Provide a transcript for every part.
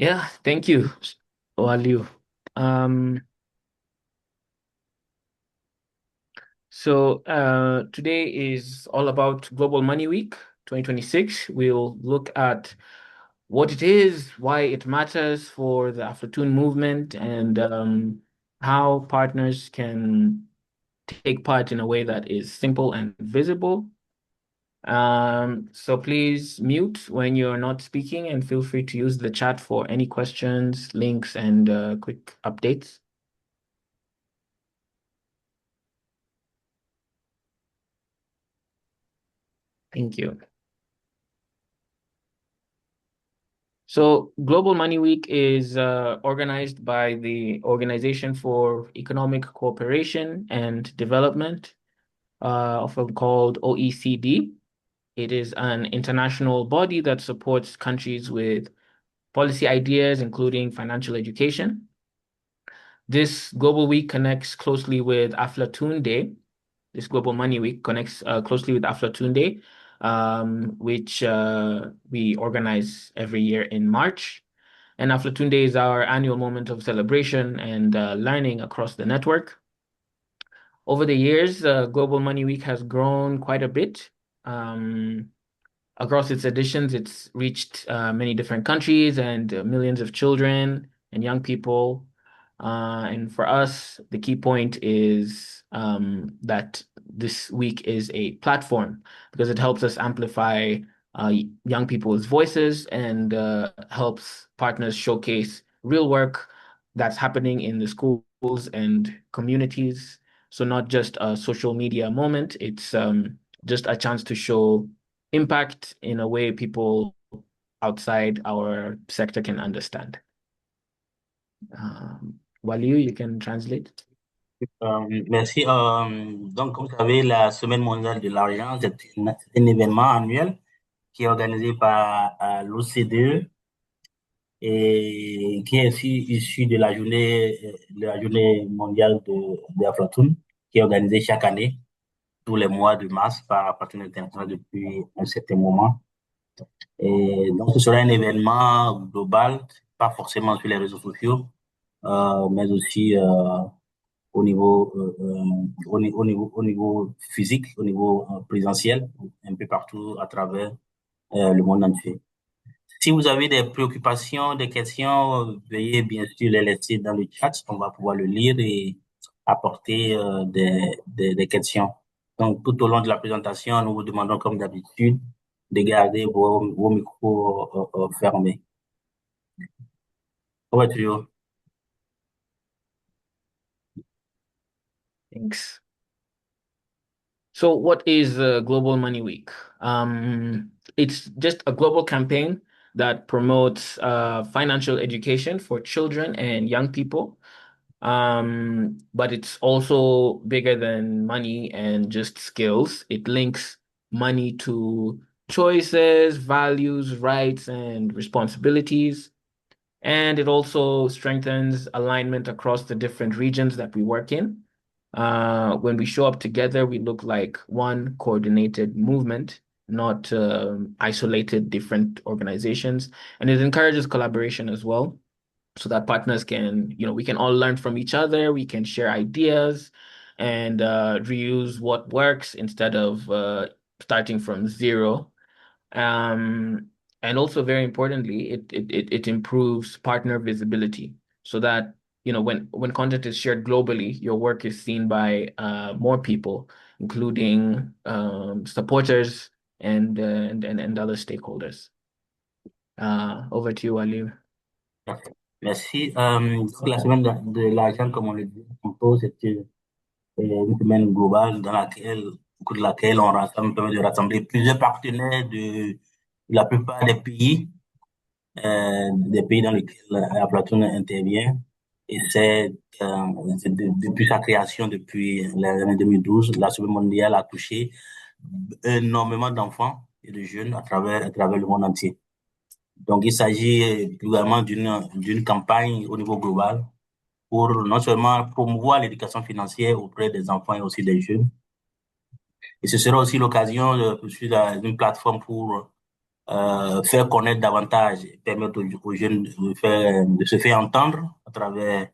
Yeah, thank you, Waliu. Um, Today is all about Global Money Week 2026. We'll look at what it is, why it matters for the Aflatun movement, and how partners can take part in a way that is simple and visible. So please mute when you're not speaking and feel free to use the chat for any questions, links, and quick updates. Thank you. So, Global Money Week is organized by the Organization for Economic Cooperation and Development, often called OECD. It is an international body that supports countries with policy ideas, including financial education. This Global Week connects closely with Aflatun Day. This Global Money Week connects closely with Aflatun Day, which we organize every year in March. And Aflatun Day is our annual moment of celebration and learning across the network. Over the years, Global Money Week has grown quite a bit. Um, Across its editions, it's reached many different countries and millions of children and young people. And for us, the key point is that this week is a platform because it helps us amplify young people's voices and helps partners showcase real work that's happening in the schools and communities. So not just a social media moment, it's just a chance to show impact in a way people outside our sector can understand. Waliu, you can translate. Merci. Donc, comme vous savez, la Semaine mondiale de l'argent, c'est un événement annuel qui est organisé par l'OCDE et qui est aussi issu de la journée mondiale de Aflatoon, qui est organisée chaque année, tous les mois de mars, par Partenaire International depuis un certain moment. Et donc, ce sera un événement global, pas forcément sur les réseaux sociaux, mais aussi au niveau physique, au niveau présentiel, un peu partout à travers le monde entier. Si vous avez des préoccupations, des questions, veuillez bien sûr les laisser dans le chat. On va pouvoir le lire et apporter des questions. Donc, tout au long de la présentation, nous vous demandons, comme d'habitude, de garder vos micros fermés. Over to you. Thanks. So, what is Global Money Week? It's just a global campaign that promotes financial education for children and young people. But it's also bigger than money and just skills. It links money to choices, values, rights, and responsibilities. And it also strengthens alignment across the different regions that we work in. When we show up together, we look like one coordinated movement, not isolated different organizations. And it encourages collaboration as well, so that partners can, we can all learn from each other, we can share ideas and reuse what works instead of starting from zero. Um, and also very importantly, it improves partner visibility so that when content is shared globally, your work is seen by more people, including supporters and other stakeholders. Over to you, Ali. Merci. Donc, la semaine de l'argent, comme on le dit, tantôt, c'était une semaine globale au cours de laquelle permet de rassembler plusieurs partenaires de la plupart des pays dans lesquels la plateforme intervient. Et depuis sa création, depuis l'année 2012, la Semaine mondiale a touché énormément d'enfants et de jeunes à travers le monde entier. Donc, il s'agit également d'une campagne au niveau global pour non seulement promouvoir l'éducation financière auprès des enfants et aussi des jeunes. Et ce sera aussi l'occasion de poursuivre une plateforme pour faire connaître davantage, permettre aux jeunes de se faire entendre à travers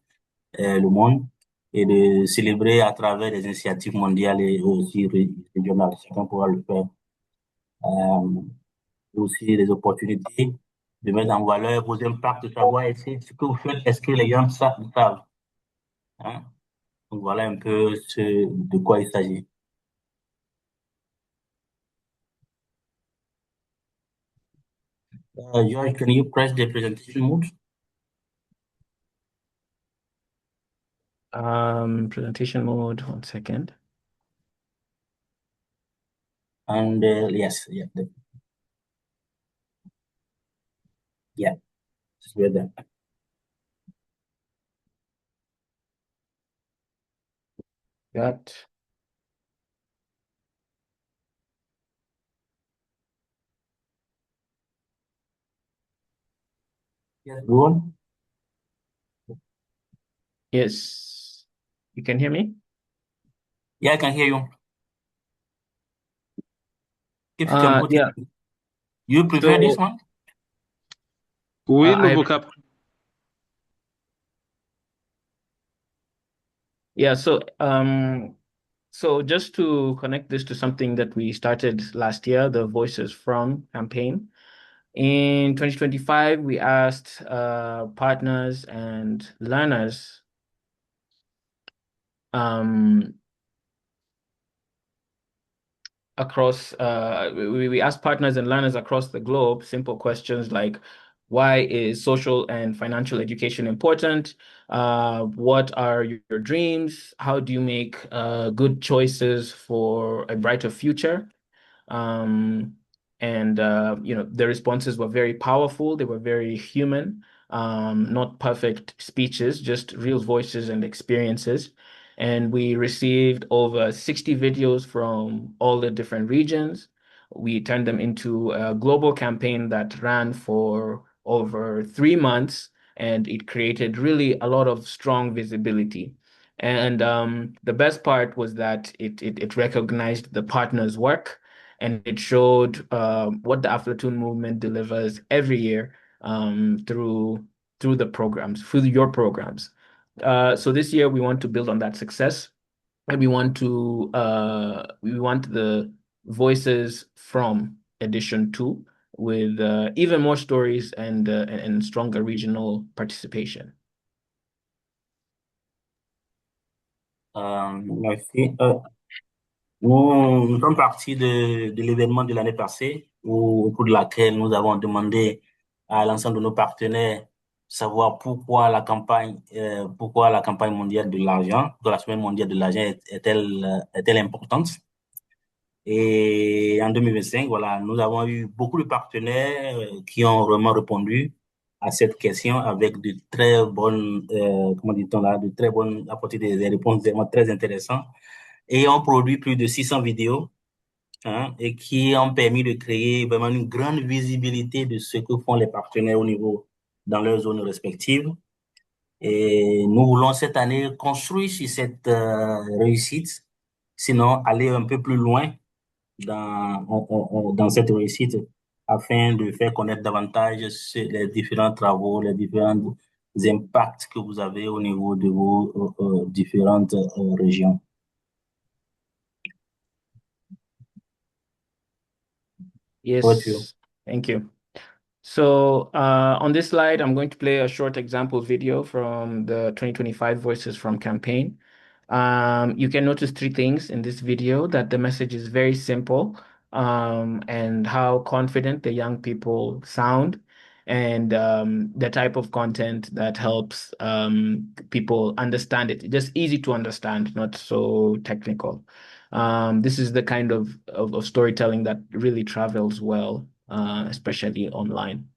le monde et de célébrer à travers des initiatives mondiales et aussi régionales. Chacun pourra le faire. Euh, aussi des opportunités de mettre en valeur vos impacts, de savoir ce que vous faites, est-ce que les gens savent, hein? Donc voilà un peu de quoi il s'agit. George, can you press the presentation mode? Presentation mode, 1 second. And yes, yeah, yeah, just we're there. Got. Yes, go on. Yes. You can hear me? Yeah, I can hear you. If you can put it, Yeah. you prefer this So one? Oui, le I vocab. yeah, so just to connect this to something that we started last year, the Voices From campaign. In 2025, we asked partners and learners um, across we asked partners and learners across the globe simple questions like why is social and financial education important? What are your dreams? How do you make good choices for a brighter future? Um, and the responses were very powerful. They were very human, not perfect speeches, just real voices and experiences. And we received over 60 videos from all the different regions. We turned them into a global campaign that ran for over 3 months, and it created really a lot of strong visibility. And the best part was that it recognized the partners' work, and it showed what the Aflatun movement delivers every year through the programs, through your programs. So this year we want to build on that success, and we want the Voices From edition 2 with even more stories and stronger regional participation. Merci. Nous sommes partis de l'événement de l'année passée, au cours de laquelle nous avons demandé à l'ensemble de nos partenaires de savoir pourquoi la campagne mondiale de l'argent, de la semaine mondiale de l'argent est-elle importante. Et en 2025, voilà, nous avons eu beaucoup de partenaires qui ont vraiment répondu à cette question avec de très bonnes, comment dit-on là, de très bonnes, apporté des réponses vraiment très intéressantes et ont produit plus de 600 vidéos, hein, et qui ont permis de créer vraiment une grande visibilité de ce que font les partenaires au niveau dans leurs zones respectives. Et nous voulons cette année construire sur cette réussite, sinon aller un peu plus loin dans cette réussite afin de faire connaître davantage les différents travaux, les différents impacts que vous avez au niveau de vos différentes régions. Yes, thank you. So on this slide, I'm going to play a short example video from the 2025 Voices From campaign. You can notice three things in this video: that the message is very simple, and how confident the young people sound, and the type of content that helps people understand it. Just easy to understand, not so technical. This is the kind of storytelling that really travels well, especially online.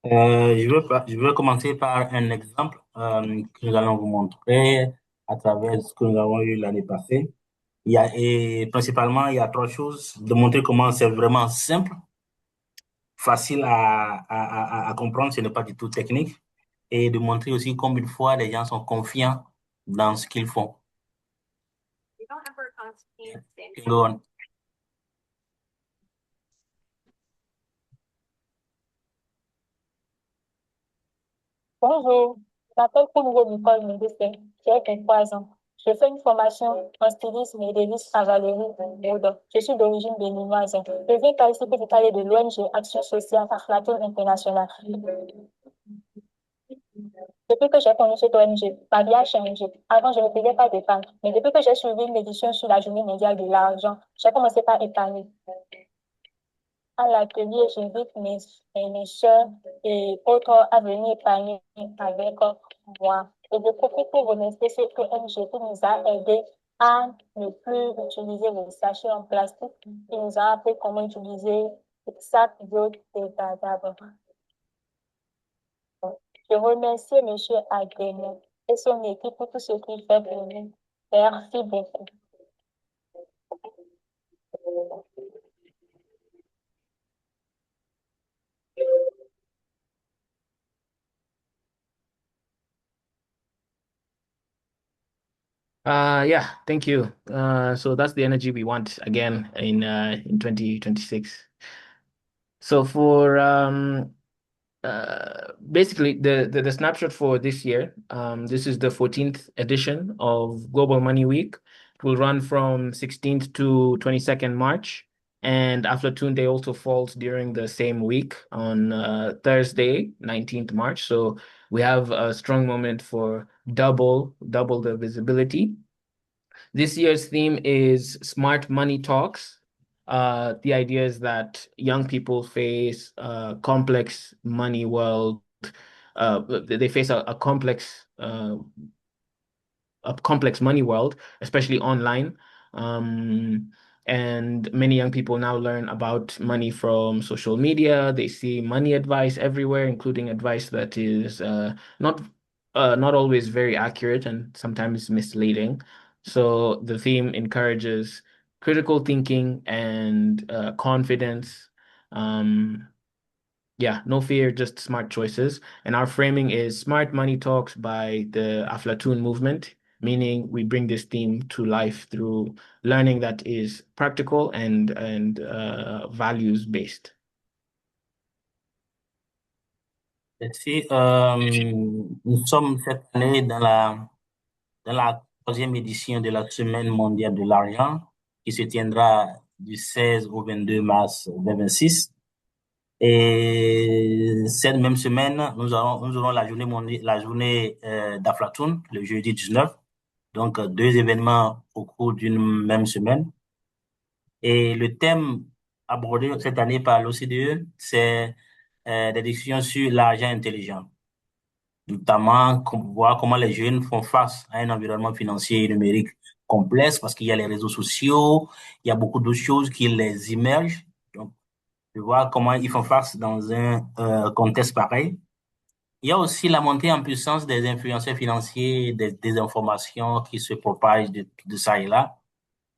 Je vais commencer par un exemple que nous allons vous montrer à travers ce que nous avons eu l'année passée. Et principalement, il y a trois choses. De montrer comment c'est vraiment simple, facile à comprendre, ce n'est pas du tout technique. Et de montrer aussi combien de fois les gens sont confiants dans ce qu'ils font. Go on. Bonjour, je m'appelle Koumou Nicole Médecin, j'ai 23 ans. Je fais une formation en stylisme et délice à Valérie Bourdon. Je suis d'origine béninoise. Je viens par ici pour vous parler de l'ONG Action sociale Aflaton International. Depuis que j'ai connu cette ONG, ma vie a changé. Avant, je ne payais pas d'épargne, mais depuis que j'ai suivi une édition sur la Journée mondiale de l'argent, j'ai commencé par épargner. À l'atelier, j'invite mes soeurs et autres à venir épargner avec moi. Et je profite pour remercier cette ONG qui nous a aidés à ne plus utiliser les sachets en plastique, qui nous a appris comment utiliser les sacs biodégradables. Je remercie M. Agnew et son équipe pour tout ce qu'il fait pour nous. Merci beaucoup. Yeah, thank you. So that's the energy we want again in 2026. So for basically the snapshot for this year, this is the 14th edition of Global Money Week. It will run from 16th to 22nd March. And Aflatoon Day also falls during the same week on Thursday, 19th March. So we have a strong moment for double the visibility. This year's theme is Smart Money Talks. The idea is that young people face a complex money world. They face a complex money world, especially online. And many young people now learn about money from social media. They see money advice everywhere, including advice that is not always very accurate and sometimes misleading. So the theme encourages critical thinking and confidence. Yeah, no fear, just smart choices. And our framing is Smart Money Talks by the Aflatoon movement, meaning we bring this theme to life through learning that is practical and values based. Merci. Nous sommes cette année dans la troisième édition de la Semaine mondiale de l'argent qui se tiendra du 16 au 22 mars 2026. Et cette même semaine, nous aurons la journée d'Aflatoon, le jeudi 19. Donc, deux événements au cours d'une même semaine. Et le thème abordé cette année par l'OCDE, c'est des discussions sur l'argent intelligent. Notamment, voir comment les jeunes font face à un environnement financier et numérique complexe parce qu'il y a les réseaux sociaux, il y a beaucoup d'autres choses qui les immergent. Donc, de voir comment ils font face dans un contexte pareil. Il y a aussi la montée en puissance des influenceurs financiers, des informations qui se propagent de ça et là.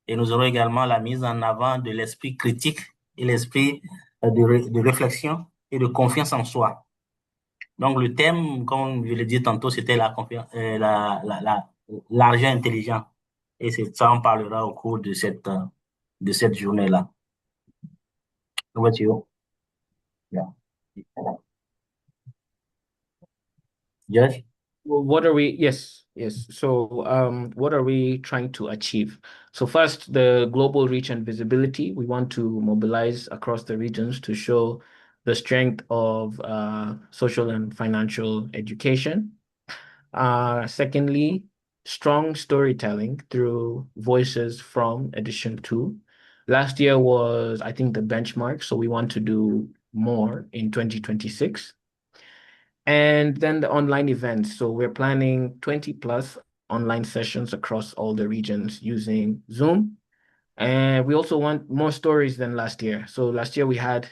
Et nous aurons également la mise en avant de l'esprit critique et l'esprit de réflexion et de confiance en soi. Donc, le thème, comme je l'ai dit tantôt, c'était l'argent intelligent. Et c'est ça, on parlera au cours de cette journée-là. Over to you. Yeah. Yes. What are we? Yes. So, what are we trying to achieve? So first, the global reach and visibility. We want to mobilize across the regions to show the strength of social and financial education. Secondly, strong storytelling through voices from edition 2. Last year was, I think, the benchmark, so we want to do more in 2026. And then the online events. So we're planning 20 plus online sessions across all the regions using Zoom. And we also want more stories than last year. So last year we had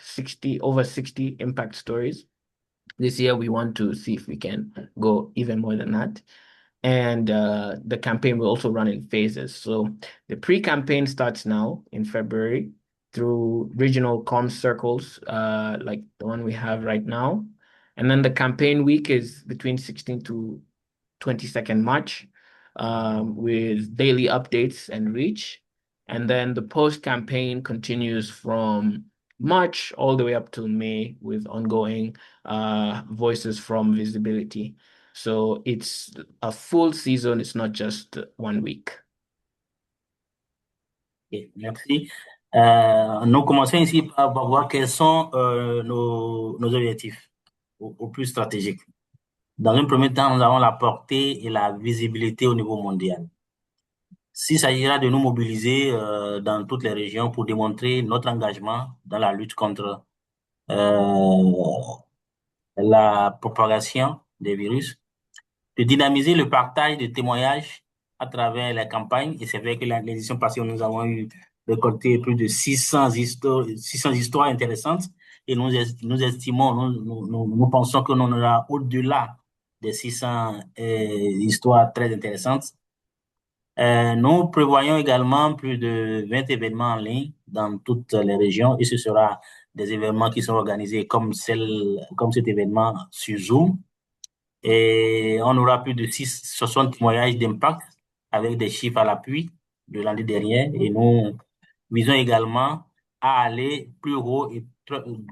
over 60 impact stories. This year we want to see if we can go even more than that. And the campaign will also run in phases. So the pre-campaign starts now in February through regional comm circles, like the one we have right now. And then the campaign week is between 16th to 22nd March, with daily updates and reach. And then the post-campaign continues from March all the way up till May with ongoing Voices from Visibility. So it's a full season, it's not just 1 week. Ok, merci. Nous commençons ici par voir quels sont nos objectifs au plus stratégiques. Dans un premier temps, nous avons la portée et la visibilité au niveau mondial. S'il s'agira de nous mobiliser dans toutes les régions pour démontrer notre engagement dans la lutte contre euh, la propagation des virus, de dynamiser le partage de témoignages à travers les campagnes. Et c'est vrai que l'édition passée, nous avons eu récolté plus de 600 histoires intéressantes. Et nous estimons, nous pensons que l'on aura au-delà des 600 histoires très intéressantes. Nous prévoyons également plus de 20 événements en ligne dans toutes les régions et ce sera des événements qui sont organisés comme cet événement sur Zoom. Et on aura plus de 60 témoignages d'impact avec des chiffres à l'appui de l'année dernière. Et nous visons également à aller plus haut et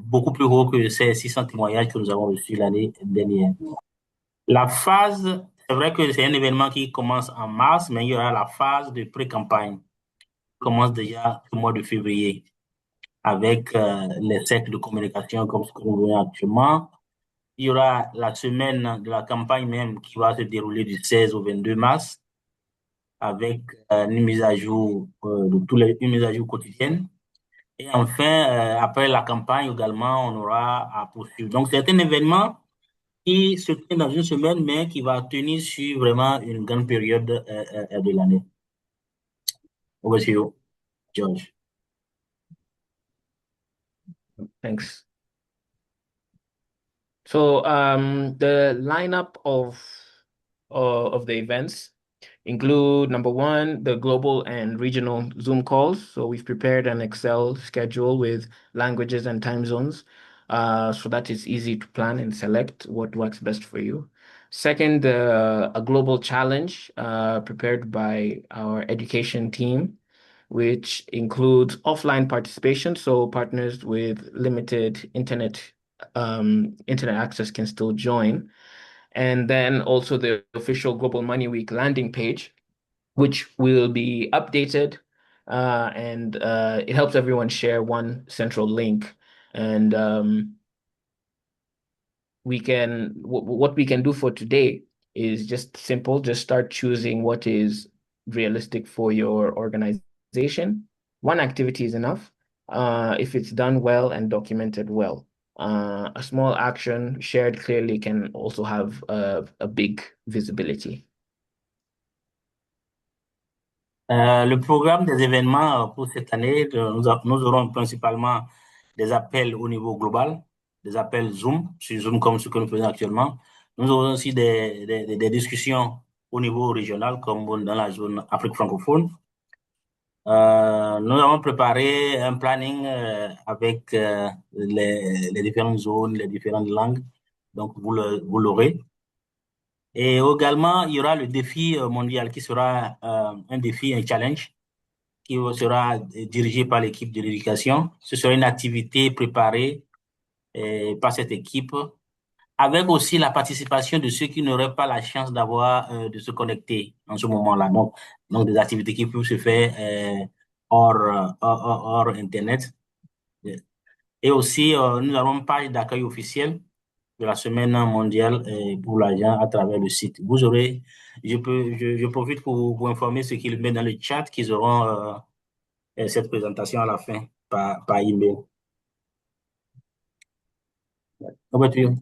beaucoup plus haut que ces 600 témoignages que nous avons reçus l'année dernière. La phase, c'est vrai que c'est un événement qui commence en mars, mais il y aura la phase de pré-campagne qui commence déjà au mois de février avec les cercles de communication comme ce que nous voyons actuellement. Il y aura la semaine de la campagne même qui va se dérouler du 16 au 22 mars avec une mise à jour une mise à jour quotidienne. Et enfin, après la campagne également, on aura à poursuivre. Donc, c'est un événement qui se tient dans une semaine, mais qui va tenir sur vraiment une grande période de l'année. Over to you, George. Thanks. So the lineup of the events include number one, the global and regional Zoom calls. So we've prepared an Excel schedule with languages and time zones so that it's easy to plan and select what works best for you. Second, a global challenge prepared by our education team, which includes offline participation. So partners with limited internet access can still join. And then also the official Global Money Week landing page, which will be updated and it helps everyone share one central link. And what we can do for today is just simple. Just start choosing what is realistic for your organization. One activity is enough if it's done well and documented well. A small action shared clearly can also have a big visibility. Le programme des événements pour cette année, nous aurons principalement des appels au niveau global, des appels Zoom, sur Zoom comme ce que nous faisons actuellement. Nous aurons aussi des discussions au niveau régional, comme dans la zone Afrique francophone. Nous avons préparé un planning avec les différentes zones, les différentes langues. Donc, vous l'aurez. Et également, il y aura le défi mondial qui sera un défi, un challenge qui sera dirigé par l'équipe de l'éducation. Ce sera une activité préparée par cette équipe avec aussi la participation de ceux qui n'auraient pas la chance de se connecter en ce moment-là. Donc des activités qui peuvent se faire hors Internet. Et aussi, nous avons une page d'accueil officielle de la semaine mondiale pour l'argent à travers le site. Vous aurez, je profite pour vous informer ceux qui le mettent dans le chat qu'ils auront cette présentation à la fin par email. Over to you.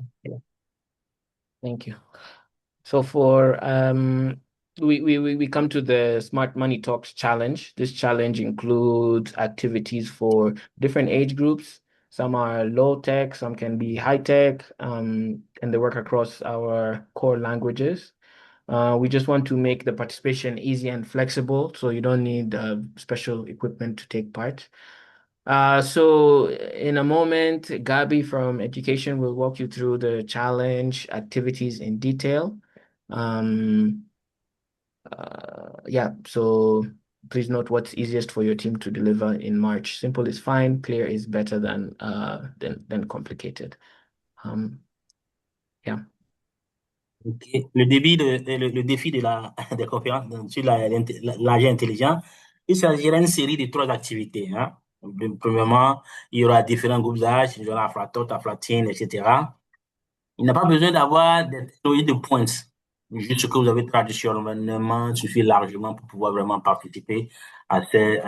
Thank you. So for we come to the Smart Money Talks challenge. This challenge includes activities for different age groups. Some are low tech, some can be high tech, and they work across our core languages. We just want to make the participation easy and flexible, so you don't need special equipment to take part. So in a moment, Gabi from Education will walk you through the challenge activities in detail. Yeah, so please note what's easiest for your team to deliver in March. Simple is fine. Clear is better than complicated. Yeah. Ok. Le défi de des conférences sur l'argent intelligent, il s'agira d'une série de 3 activités. Hein. Premièrement, il y aura différents groupes d'âge, il y aura Aflatot, Aflatine, etc. Il n'a pas besoin d'avoir des technologies de points. Juste ce que vous avez traditionnellement suffit largement pour pouvoir vraiment participer à ces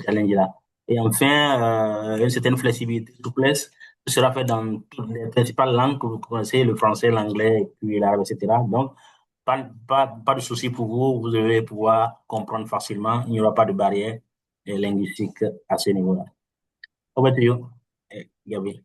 challenges-là. Et enfin, une certaine flexibilité, souplesse, ce sera fait dans toutes les principales langues que vous connaissez, le français, l'anglais, et puis l'arabe, etc. Donc, pas de souci pour vous, vous allez pouvoir comprendre facilement, il n'y aura pas de barrière linguistique à ce niveau-là. Over to you, Gabi.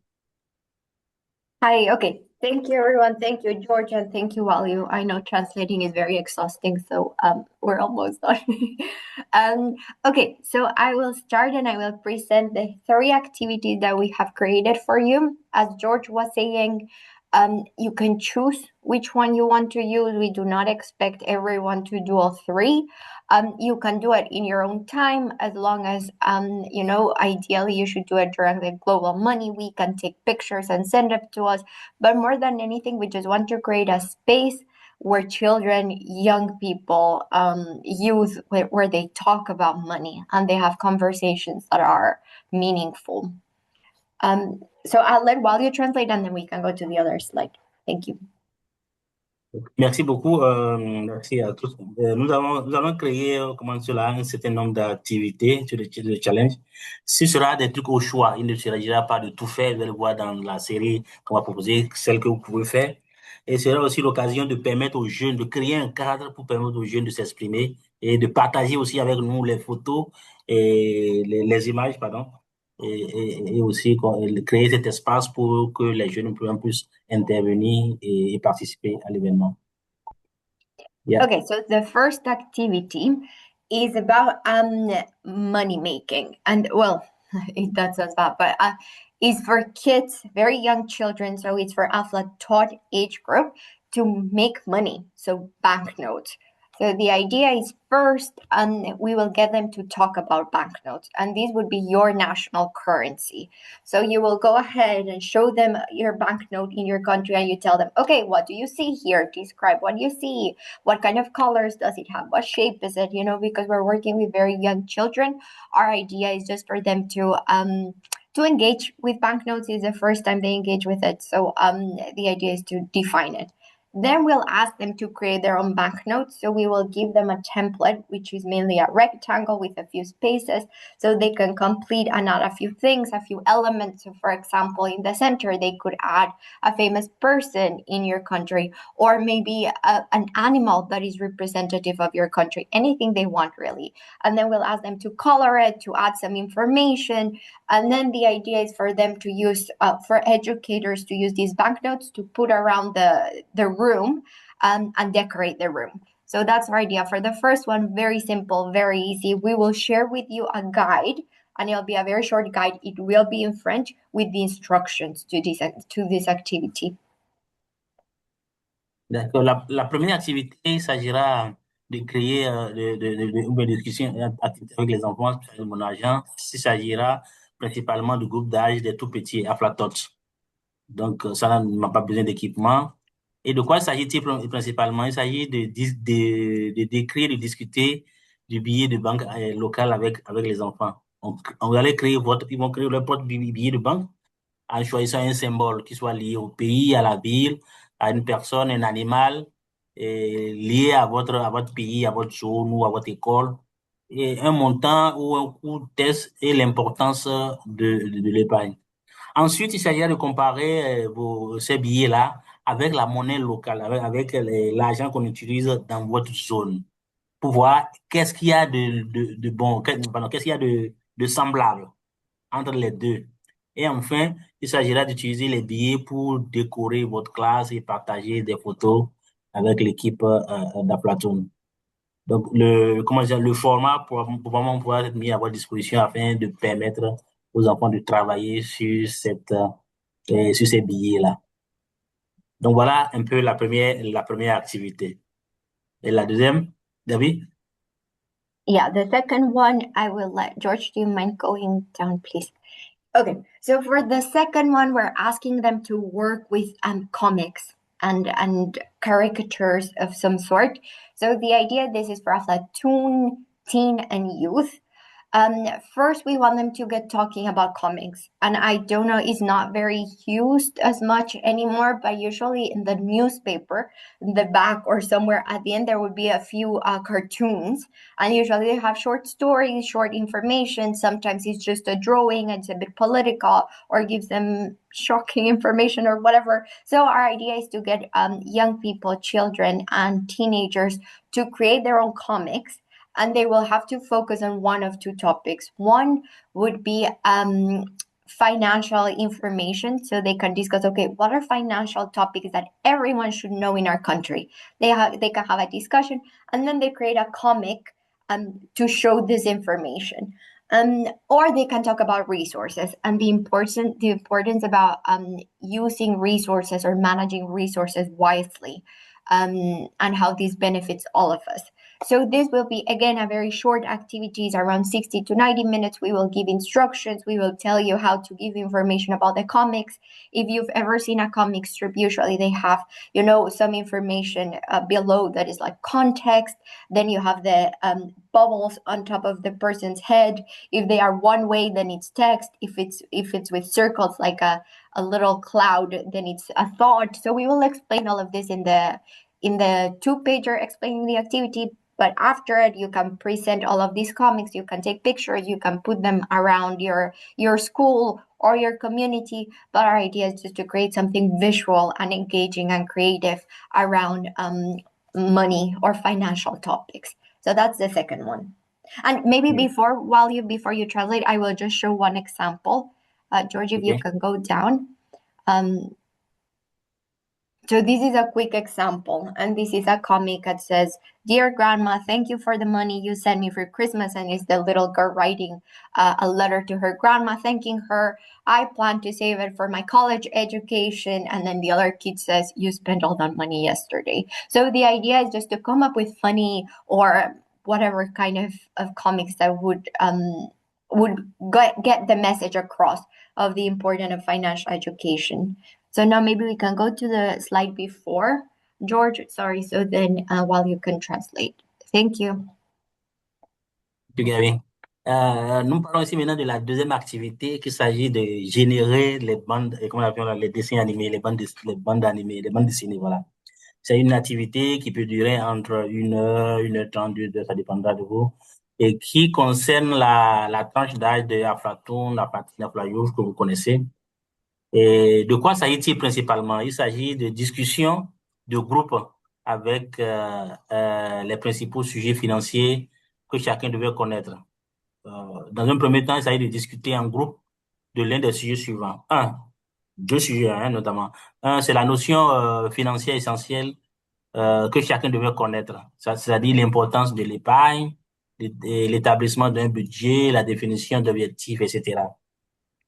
Hi, okay. Thank you, everyone. Thank you, George, and thank you, Walu. I know translating is very exhausting, so we're almost done. Okay, so I will start and I will present the 3 activities that we have created for you. As George was saying, you can choose which one you want to use. We do not expect everyone to do all 3. You can do it in your own time as long as, ideally you should do it during the Global Money Week and take pictures and send it to us. But more than anything, we just want to create a space where children, young people, youth, where they talk about money and they have conversations that are meaningful. So I'll let Walu translate and then we can go to the other slide. Thank you. Merci beaucoup, merci à tous. Nous allons créer, comment cela, un certain nombre d'activités sur le challenge. Ce sera des trucs au choix. Il ne s'agira pas de tout faire. Vous allez voir dans la série qu'on va proposer, celle que vous pouvez faire. Et ce sera aussi l'occasion de permettre aux jeunes, de créer un cadre pour permettre aux jeunes de s'exprimer et de partager aussi avec nous les photos et les images, pardon. Et aussi créer cet espace pour que les jeunes puissent intervenir et participer à l'événement. Yeah. Okay, so the first activity is about money making, and well, that sounds bad, but is for kids, very young children. So it's for Aflatot age group to make money, so banknotes. So the idea is first, we will get them to talk about banknotes, and these would be your national currency. So you will go ahead and show them your banknote in your country, and you tell them, okay, what do you see here? Describe what you see. What kind of colors does it have? What shape is it? Because we're working with very young children, our idea is just for them to engage with banknotes. Is the first time they engage with it. So the idea is to define it. Then we'll ask them to create their own banknotes. So we will give them a template, which is mainly a rectangle with a few spaces, so they can complete and add a few things, a few elements. So for example, in the center, they could add a famous person in your country, or maybe an animal that is representative of your country, anything they want really. And then we'll ask them to color it, to add some information. And then the idea is for them to use, for educators to use these banknotes to put around the room and decorate the room. So that's our idea. For the first one, very simple, very easy. We will share with you a guide, and it'll be a very short guide. It will be in French with the instructions to this activity. D'accord. La première activité, il s'agira de créer une discussion avec les enfants sur mon argent. Il s'agira principalement du groupe d'âge des tout petits, Aflatots. Donc, ça n'a pas besoin d'équipement. Et de quoi s'agit-il principalement? Il s'agit de décrire, de discuter du billet de banque local avec les enfants. On va ils vont créer leur propre billet de banque en choisissant un symbole qui soit lié au pays, à la ville, à une personne, un animal, lié à votre pays, à votre zone ou à votre école, et un montant ou un coût de test et l'importance de l'épargne. Ensuite, il s'agira de comparer ces billets-là avec la monnaie locale, avec l'argent qu'on utilise dans votre zone, pour voir qu'est-ce qu'il y a de bon, qu'est-ce qu'il y a de semblable entre les deux. Et enfin, il s'agira d'utiliser les billets pour décorer votre classe et partager des photos avec l'équipe d'Aflaton. Donc, le format pour vraiment pouvoir être mis à votre disposition afin de permettre aux enfants de travailler sur ces billets-là. Donc, voilà un peu la première activité. Et la deuxième, David? Yeah, the second one, I will let George, do you mind going down, please? Okay, so for the second one, we're asking them to work with comics and caricatures of some sort. So the idea, this is for Aflatun, teen and youth. First, we want them to get talking about comics, and I don't know, it's not very used as much anymore, but usually in the newspaper, in the back or somewhere at the end, there would be a few cartoons, and usually they have short stories, short information. Sometimes it's just a drawing, and it's a bit political, or gives them shocking information or whatever. So our idea is to get young people, children, and teenagers to create their own comics, and they will have to focus on one of two topics. One would be financial information, so they can discuss, okay, what are financial topics that everyone should know in our country. They can have a discussion, and then they create a comic to show this information. Or they can talk about resources and the importance about using resources or managing resources wisely, and how this benefits all of us. So this will be, again, a very short activities, around 60 to 90 minutes. We will give instructions. We will tell you how to give information about the comics. If you've ever seen a comic strip, usually they have, some information below that is like context. Then you have the bubbles on top of the person's head. If they are one way, then it's text. If it's with circles, like a little cloud, then it's a thought. So we will explain all of this in the 2-pager explaining the activity. But after it, you can present all of these comics, you can take pictures, you can put them around your school or your community. But our idea is just to create something visual and engaging and creative around money or financial topics. So that's the second one. And maybe before you translate, I will just show one example. George, if you can go down. So this is a quick example, and this is a comic that says, "Dear Grandma, thank you for the money you sent me for Christmas," and it's the little girl writing a letter to her grandma, thanking her. "I plan to save it for my college education," and then the other kid says, "You spent all that money yesterday." So the idea is just to come up with funny or whatever kind of comics that would get the message across of the importance of financial education. So now maybe we can go to the slide before, George. Sorry. So then while you can translate. Thank you. Gary. Nous parlons ici maintenant de la deuxième activité, qu'il s'agit de générer les bandes, comment on appelle les dessins animés, les bandes animées, les bandes dessinées, voilà. C'est une activité qui peut durer entre 1 heure, 1 heure 30, 2 heures, ça dépendra de vous, et qui concerne la tranche d'âge de Aflatoon, Aflayouf, que vous connaissez. Et de quoi s'agit-il principalement? Il s'agit de discussions de groupe avec les principaux sujets financiers que chacun devait connaître. Dans un premier temps, il s'agit de discuter en groupe de l'un des sujets suivants. Deux sujets notamment. Un, c'est la notion financière essentielle que chacun devait connaître. C'est-à-dire l'importance de l'épargne, l'établissement d'un budget, la définition d'objectifs, etc.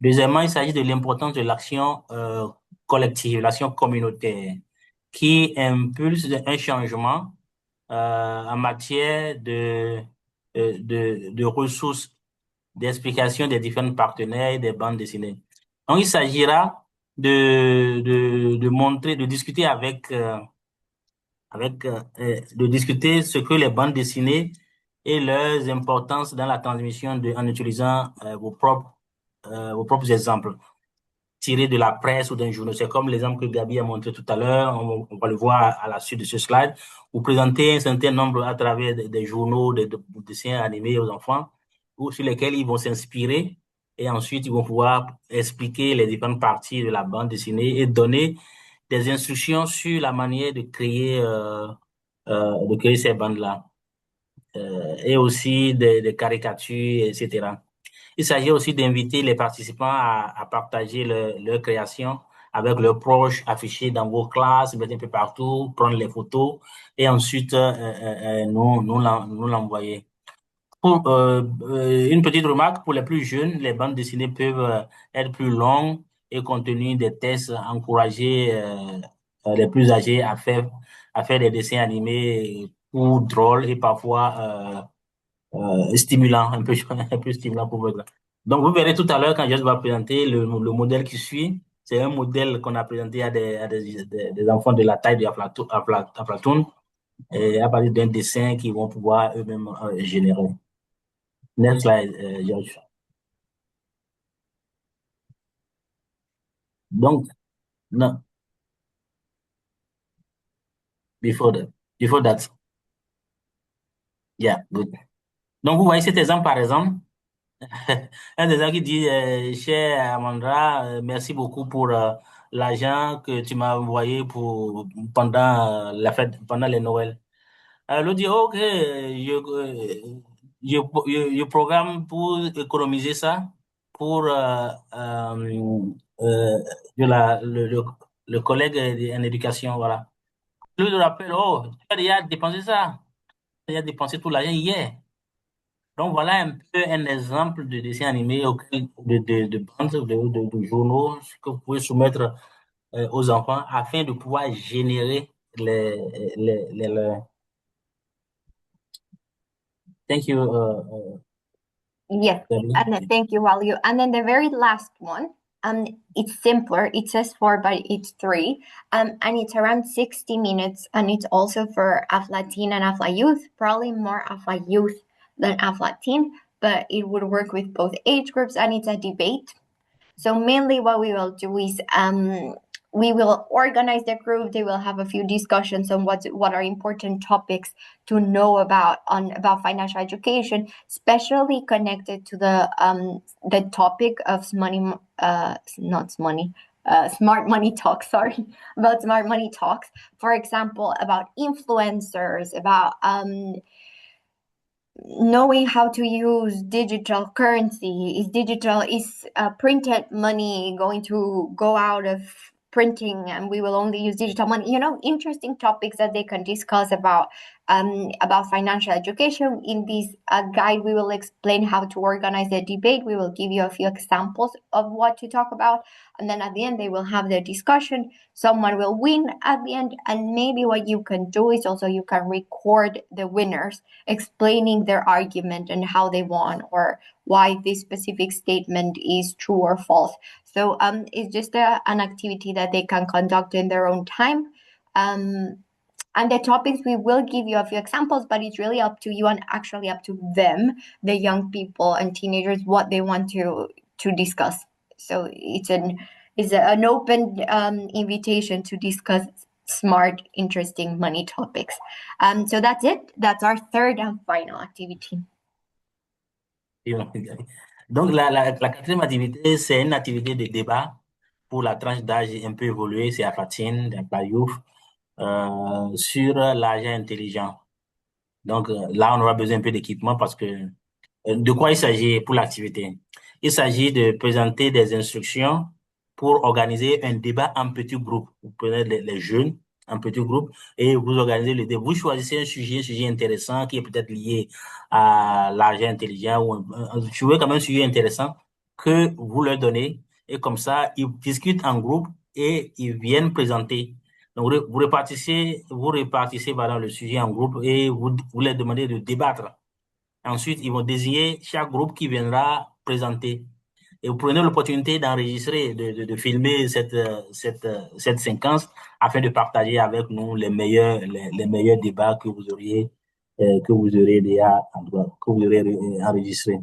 Deuxièmement, il s'agit de l'importance de l'action collective, l'action communautaire, qui impulse un changement en matière de ressources, d'explication des différents partenaires et des bandes dessinées. Donc, il s'agira de montrer, de discuter de discuter ce que les bandes dessinées et leurs importances dans la transmission en utilisant vos propres exemples tirés de la presse ou d'un journal. C'est comme l'exemple que Gabi a montré tout à l'heure. On va le voir à la suite de ce slide. Vous présentez un certain nombre à travers des journaux, des dessins animés aux enfants, sur lesquels ils vont s'inspirer, et ensuite ils vont pouvoir expliquer les différentes parties de la bande dessinée et donner des instructions sur la manière de créer ces bandes-là, et aussi des caricatures, etc. Il s'agit aussi d'inviter les participants à partager leur création avec leurs proches, afficher dans vos classes, mettre un peu partout, prendre les photos et ensuite nous l'envoyer. Une petite remarque, pour les plus jeunes, les bandes dessinées peuvent être plus longues et contenir des tests, encourager les plus âgés à faire des dessins animés ou drôles et parfois stimulant, un peu, un peu stimulant pour eux. Donc, vous verrez tout à l'heure quand je vais présenter le modèle qui suit. C'est un modèle qu'on a présenté à des enfants de la taille de Aflatoon et à partir d'un dessin qu'ils vont pouvoir eux-mêmes générer. Next slide, George. Donc, non, before that, yeah, good. Donc, vous voyez cet exemple, par exemple, un des gens qui dit, cher Amandra, merci beaucoup pour l'argent que tu m'as envoyé pendant la fête, pendant les Noëls. L'autre dit, ok, je programme pour économiser ça pour le collègue en éducation, voilà. Lui le rappelle, oh, tu as déjà dépensé ça, tu as déjà dépensé tout l'argent hier. Donc voilà un peu un exemple de dessin animé de bandes, de journaux que vous pouvez soumettre aux enfants afin de pouvoir générer les. Thank you. Yes, and thank you, Walio. And then the very last one, it's simpler. It says 4, but it's 3, and it's around 60 minutes, and it's also for Afla Teen and Afla Youth, probably more Afla Youth than Afla Teen, but it would work with both age groups, and it's a debate. So mainly what we will do is we will organize the group. They will have a few discussions on what are important topics to know about financial education, especially connected to the topic of smart money talks. Sorry, about smart money talks. For example, about influencers, about knowing how to use digital currency. Is printed money going to go out of printing and we will only use digital money? Interesting topics that they can discuss about financial education. In this guide, we will explain how to organize the debate. We will give you a few examples of what to talk about, and then at the end they will have their discussion. Someone will win at the end, and maybe what you can do is also you can record the winners explaining their argument and how they won or why this specific statement is true or false. So it's just an activity that they can conduct in their own time. And the topics, we will give you a few examples, but it's really up to you and actually up to them, the young people and teenagers, what they want to discuss. So it's an open invitation to discuss smart, interesting money topics. So that's it. That's our third and final activity. Donc, la quatrième activité, c'est une activité de débat pour la tranche d'âge un peu évoluée, c'est Afatine, la Youth, sur l'argent intelligent. Donc, là, on aura besoin un peu d'équipement parce que de quoi il s'agit pour l'activité? Il s'agit de présenter des instructions pour organiser un débat en petit groupe. Vous prenez les jeunes en petit groupe et vous organisez le débat. Vous choisissez un sujet intéressant qui est peut-être lié à l'argent intelligent ou vous trouvez quand même un sujet intéressant que vous leur donnez et comme ça, ils discutent en groupe et ils viennent présenter. Donc, vous répartissez voilà, le sujet en groupe et vous leur demandez de débattre. Ensuite, ils vont désigner chaque groupe qui viendra présenter. Et vous prenez l'opportunité d'enregistrer, de filmer cette séquence afin de partager avec nous les meilleurs débats que vous aurez déjà enregistrés.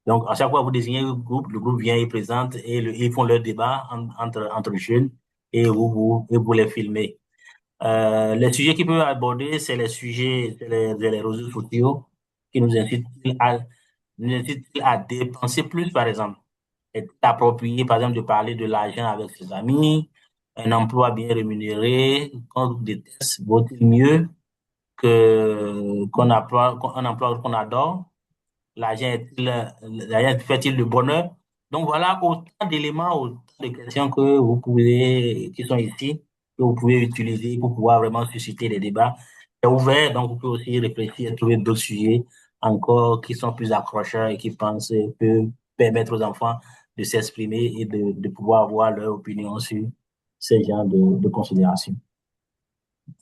Donc, à chaque fois, vous désignez le groupe vient et présente et ils font leur débat entre jeunes et vous les filmez. Les sujets qu'ils peuvent aborder, c'est les réseaux sociaux qui nous incitent à dépenser plus, par exemple. Est approprié, par exemple, de parler de l'argent avec ses amis, un emploi bien rémunéré, qu'on déteste, vaut-il mieux qu'un emploi qu'on adore? L'argent fait-il le bonheur? Donc voilà autant d'éléments, autant de questions qui sont ici, que vous pouvez utiliser pour pouvoir vraiment susciter les débats. C'est ouvert, donc vous pouvez aussi réfléchir et trouver d'autres sujets encore qui sont plus accrocheurs et qui peuvent permettre aux enfants de s'exprimer et de pouvoir avoir leur opinion sur ces genres de considérations.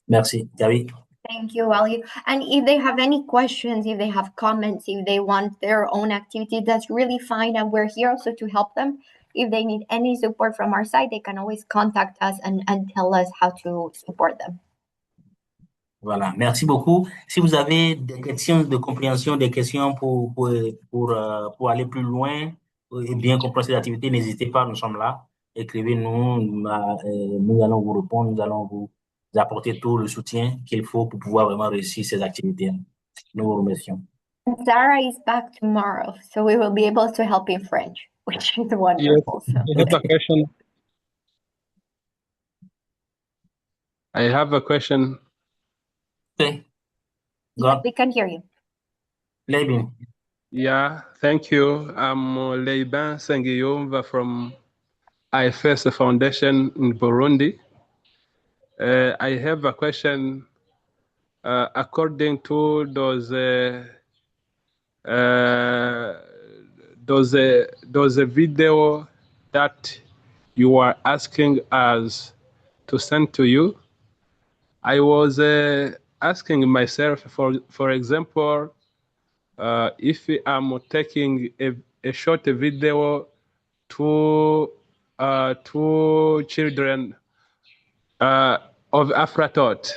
Merci. Gabi. Thank you, Ali. And if they have any questions, if they have comments, if they want their own activity, that's really fine. And we're here also to help them. If they need any support from our side, they can always contact us and tell us how to support them. Voilà, merci beaucoup. Si vous avez des questions de compréhension, des questions pour aller plus loin et bien comprendre ces activités, n'hésitez pas, nous sommes là. Écrivez-nous, nous allons vous répondre, nous allons vous apporter tout le soutien qu'il faut pour pouvoir vraiment réussir ces activités. Nous vous remercions. Sarah is back tomorrow, so we will be able to help in French, which is wonderful. Yes, I have a question. I have a question. Okay. Yes, we can hear you. Leibin. Yeah, thank you. I'm Leiban Sengiyumva from IFS Foundation in Burundi. I have a question. According to those video that you are asking us to send to you, I was asking myself, for example, if I'm taking a short video to children of Afrathought,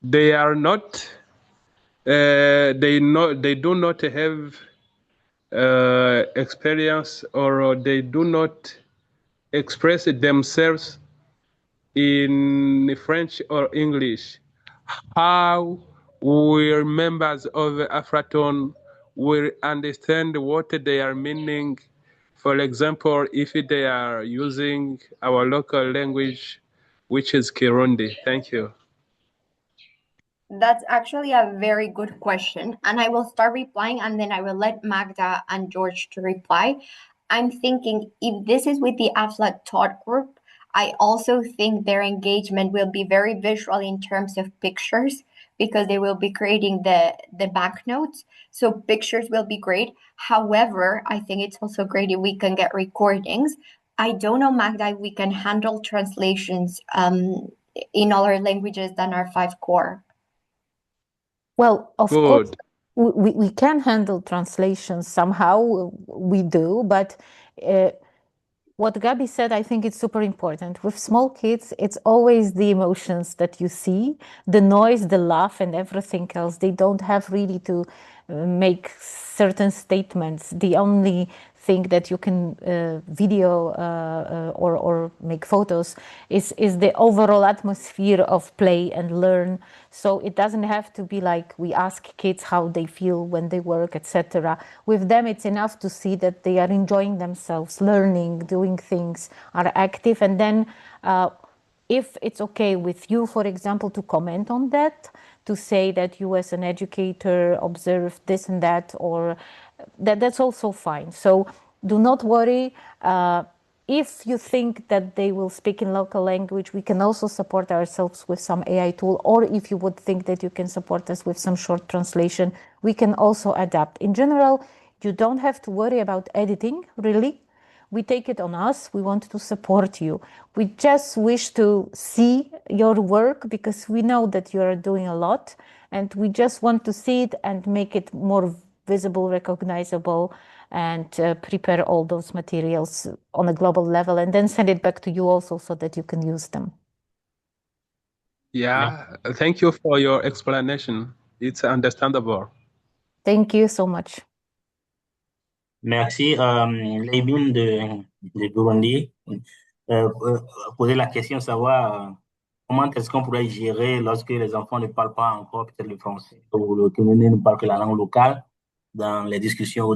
they are not, they do not have experience, or they do not express themselves in French or English. How will members of Afrathought will understand what they are meaning? For example, if they are using our local language, which is Kirundi. Thank you. That's actually a very good question. And I will start replying, and then I will let Magda and George to reply. I'm thinking if this is with the Aflathought group, I also think their engagement will be very visual in terms of pictures, because they will be creating the banknotes. So pictures will be great. However, I think it's also great if we can get recordings. I don't know, Magda, if we can handle translations in other languages than our 5 core. Well, of Good. course, we can handle translations somehow, we do, but what Gabi said, I think it's super important. With small kids, it's always the emotions that you see, the noise, the laugh, and everything else. They don't have really to make certain statements. The only thing that you can video or make photos is the overall atmosphere of play and learn. So it doesn't have to be like we ask kids how they feel when they work, etc. With them, it's enough to see that they are enjoying themselves, learning, doing things, are active. And then if it's okay with you, for example, to comment on that, to say that you as an educator observed this and that, or that's also fine. So do not worry. If you think that they will speak in local language, we can also support ourselves with some AI tool. Or if you would think that you can support us with some short translation, we can also adapt. In general, you don't have to worry about editing, really. We take it on us. We want to support you. We just wish to see your work, because we know that you are doing a lot, and we just want to see it and make it more visible, recognizable, and prepare all those materials on a global level, and then send it back to you also so that you can use them. Yeah, thank you for your explanation. It's understandable. Thank you so much. Merci. Leibin de Burundi poser la question, savoir comment est-ce qu'on pourrait gérer lorsque les enfants ne parlent pas encore peut-être le français, ou le communauté ne parle que la langue locale dans les discussions ou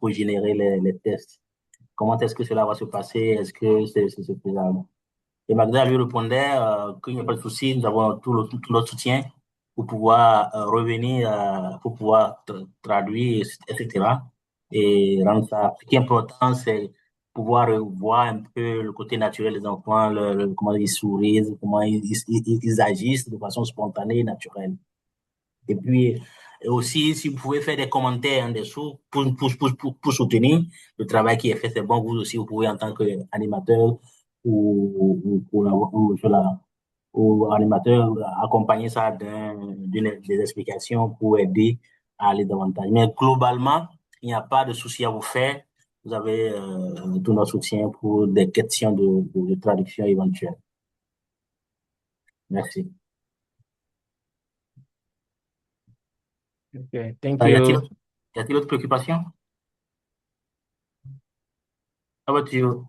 pour générer les tests. Comment est-ce que cela va se passer? Est-ce que c'est faisable? Et Magda lui répondait qu'il n'y a pas de souci, nous avons tout notre soutien pour pouvoir revenir, pour pouvoir traduire, etc. Et rendre ça. Ce qui est important, c'est pouvoir voir un peu le côté naturel des enfants, comment ils sourient, comment ils agissent de façon spontanée et naturelle. Et puis, aussi, si vous pouvez faire des commentaires en dessous pour soutenir le travail qui est fait, c'est bon. Vous aussi, vous pouvez, en tant qu'animateur ou aux animateurs, accompagner ça des explications pour aider à aller davantage. Mais globalement, il n'y a pas de souci à vous faire. Vous avez tout notre soutien pour des questions de traduction éventuelles. Merci. Okay, thank Y you. a-t-il d'autres préoccupations? How about you?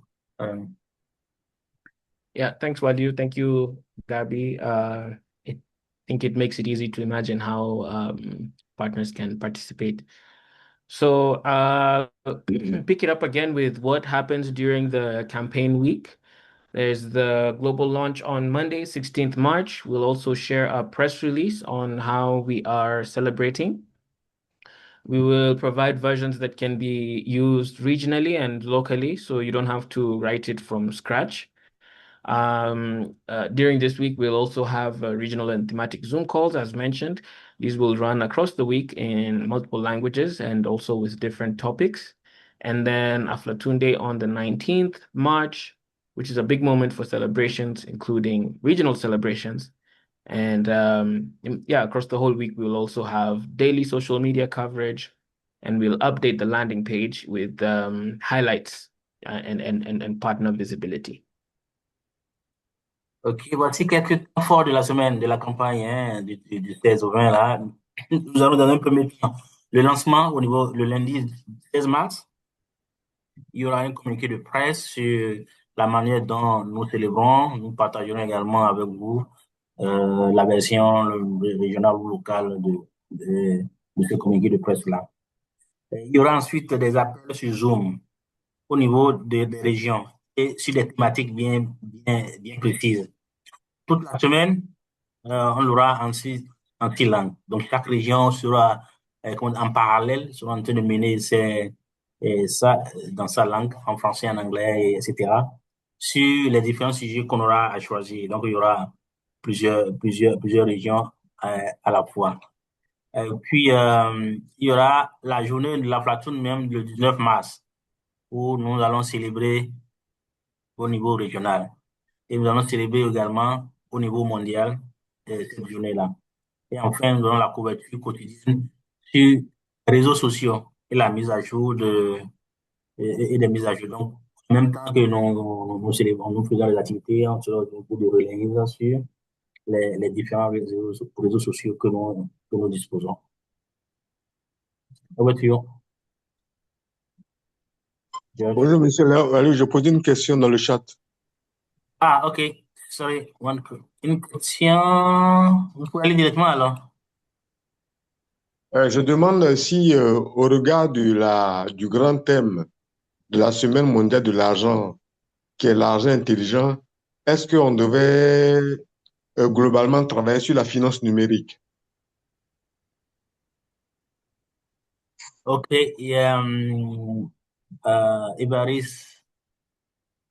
Yeah, thanks, Wadiu. Thank you, Gabi. I think it makes it easy to imagine how partners can participate. So pick it up again with what happens during the campaign week. There's the global launch on Monday, 16th March. We'll also share a press release on how we are celebrating. We will provide versions that can be used regionally and locally, so you don't have to write it from scratch. During this week, we'll also have regional and thematic Zoom calls, as mentioned. These will run across the week in multiple languages and also with different topics. And then Aflatun Day on the 19th March, which is a big moment for celebrations, including regional celebrations. And yeah, across the whole week, we'll also have daily social media coverage, and we'll update the landing page with highlights and partner visibility. Ok, voici quelques temps forts de la semaine, de la campagne hein, du 16 au 20 là. Nous allons dans un premier temps le lancement au niveau le lundi 16 mars. Il y aura un communiqué de presse sur la manière dont nous célébrons. Nous partagerons également avec vous la version régionale ou locale de ce communiqué de presse-là. Il y aura ensuite des appels sur Zoom au niveau des régions et sur des thématiques bien précises. Toute la semaine, on l'aura en six langues. Donc, chaque région sera en parallèle, sera en train de mener ça dans sa langue, en français, en anglais, etc., sur les différents sujets qu'on aura à choisir. Donc, il y aura plusieurs régions à la fois. Puis, il y aura la journée de l'Aflatoon même le 19 mars, où nous allons célébrer au niveau régional. Et nous allons célébrer également au niveau mondial cette journée-là. Et enfin, nous aurons la couverture quotidienne sur les réseaux sociaux et la mise à jour et des mises à jour. Donc, en même temps que nous célébrons, nous faisons les activités, on sera pour de relayer sur les différents réseaux sociaux que nous disposons. Over to you. Bonjour, monsieur Léo. Je pose une question dans le chat. Ah, ok. Sorry. Une question. Vous pouvez aller directement alors. Je demande si, au regard du grand thème de la Semaine mondiale de l'argent, qui est l'argent intelligent, est-ce qu'on devait globalement travailler sur la finance numérique? Ok. Ibaris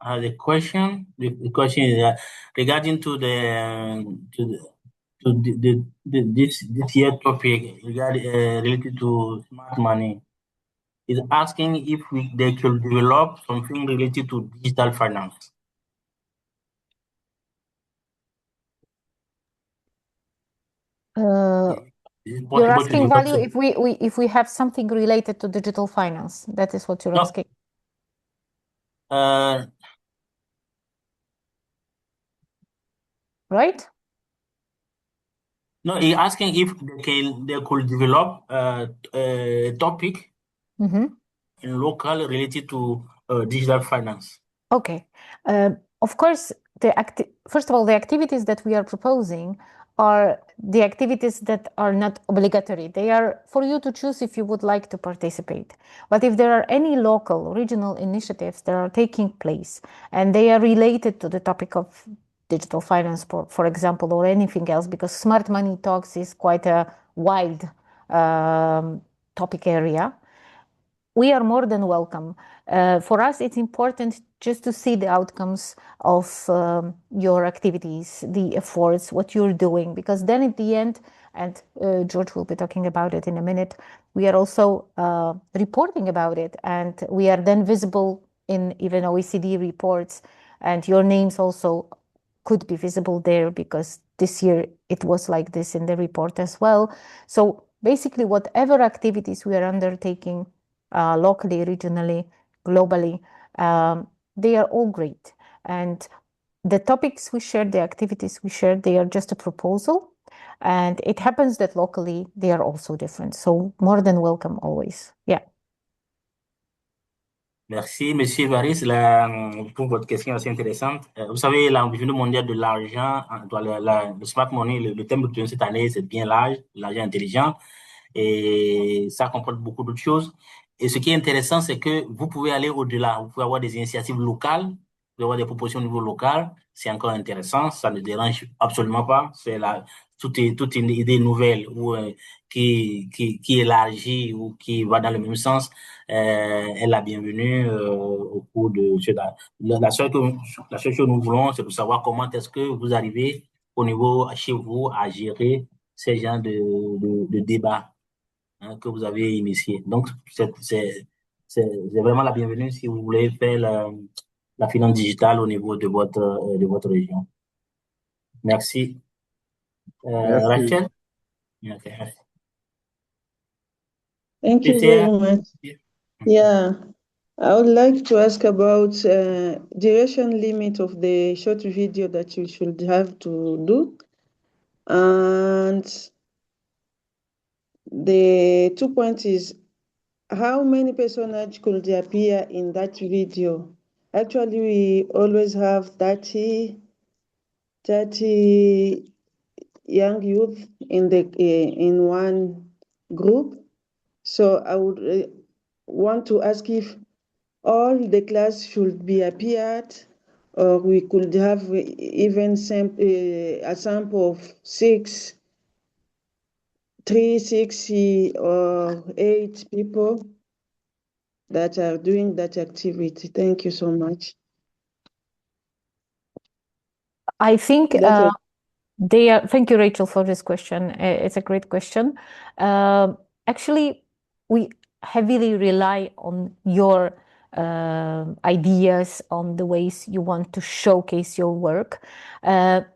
has a question. The question is regarding to this year topic related to smart money. Is asking if they could develop something related to digital finance. You're asking, Value, if we have something related to digital finance. That is what you're asking. Right? No, he's asking if they could develop a topic in local related to digital finance. Okay. Of course, first of all, the activities that we are proposing are the activities that are not obligatory. They are for you to choose if you would like to participate. But if there are any local, regional initiatives that are taking place and they are related to the topic of digital finance, for example, or anything else, because Smart Money Talks is quite a wide topic area, we are more than welcome. For us, it's important just to see the outcomes of your activities, the efforts, what you're doing, because then at the end, and George will be talking about it in a minute, we are also reporting about it, and we are then visible in even OECD reports, and your names also could be visible there, because this year it was like this in the report as well. So basically, whatever activities we are undertaking locally, regionally, globally, they are all great. And the topics we shared, the activities we shared, they are just a proposal. And it happens that locally they are also different. So more than welcome always. Yeah. Merci, Monsieur Varis, pour votre question assez intéressante. Vous savez, la Journée mondiale de l'argent, le smart money, le thème de cette année, c'est bien l'argent intelligent. Et ça comporte beaucoup d'autres choses. Et ce qui est intéressant, c'est que vous pouvez aller au-delà. Vous pouvez avoir des initiatives locales, vous pouvez avoir des propositions au niveau local. C'est encore intéressant. Ça ne dérange absolument pas. Toute une idée nouvelle ou qui élargit ou qui va dans le même sens est la bienvenue au cours de cela. La seule chose que nous voulons, c'est de savoir comment est-ce que vous arrivez au niveau chez vous à gérer ces genres de débats que vous avez initié. Donc, c'est vraiment la bienvenue si vous voulez faire la finance digitale au niveau de votre région. Merci. Merci. Rachel? Okay. Thank you very much. Yeah, I would like to ask about duration limit of the short video that you should have to do. And the 2 points is how many personages could appear in that video? Actually, we always have 30 young youth in one group. So I would want to ask if all the class should be appeared, or we could have even a sample of 3, 6, or 8 people that are doing that activity. Thank you so much. I think thank you, Rachel, for this question. It's a great question. Actually, we heavily rely on your ideas, on the ways you want to showcase your work.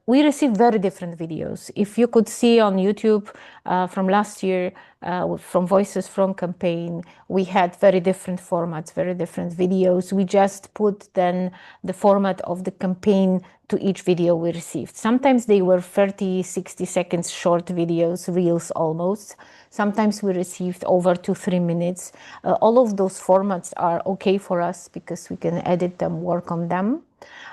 We receive very different videos. If you could see on YouTube from last year, from Voices from Campaign, we had very different formats, very different videos. We just put then the format of the campaign to each video we received. Sometimes they were 30, 60 seconds short videos, reels almost. Sometimes we received over 2-3 minutes. All of those formats are okay for us because we can edit them, work on them.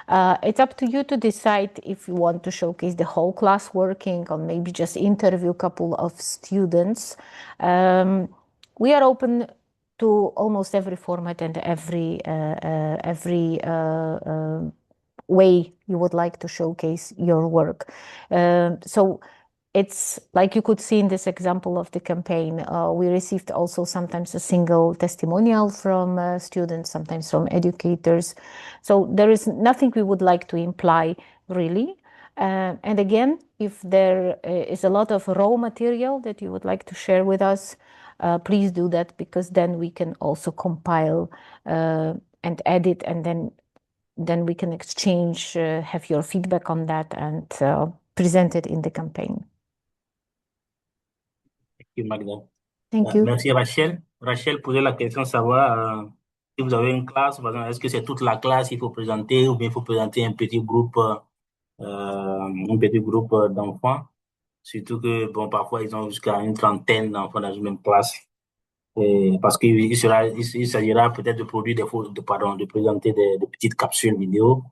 It's up to you to decide if you want to showcase the whole class working, or maybe just interview a couple of students. We are open to almost every format and every way you would like to showcase your work. So it's like you could see in this example of the campaign, we received also sometimes a single testimonial from students, sometimes from educators. So there is nothing we would like to imply, really. And again, if there is a lot of raw material that you would like to share with us, please do that, because then we can also compile and edit, and then we can exchange, have your feedback on that, and present it in the campaign. Thank you, Magda. Thank you. Merci, Rachel. Rachel posait la question de savoir si vous avez une classe, par exemple, est-ce que c'est toute la classe qu'il faut présenter, ou bien il faut présenter un petit groupe d'enfants. Surtout que, bon, parfois, ils ont jusqu'à une trentaine d'enfants dans une même classe. Parce qu'il s'agira peut-être de produire de présenter des petites capsules vidéo.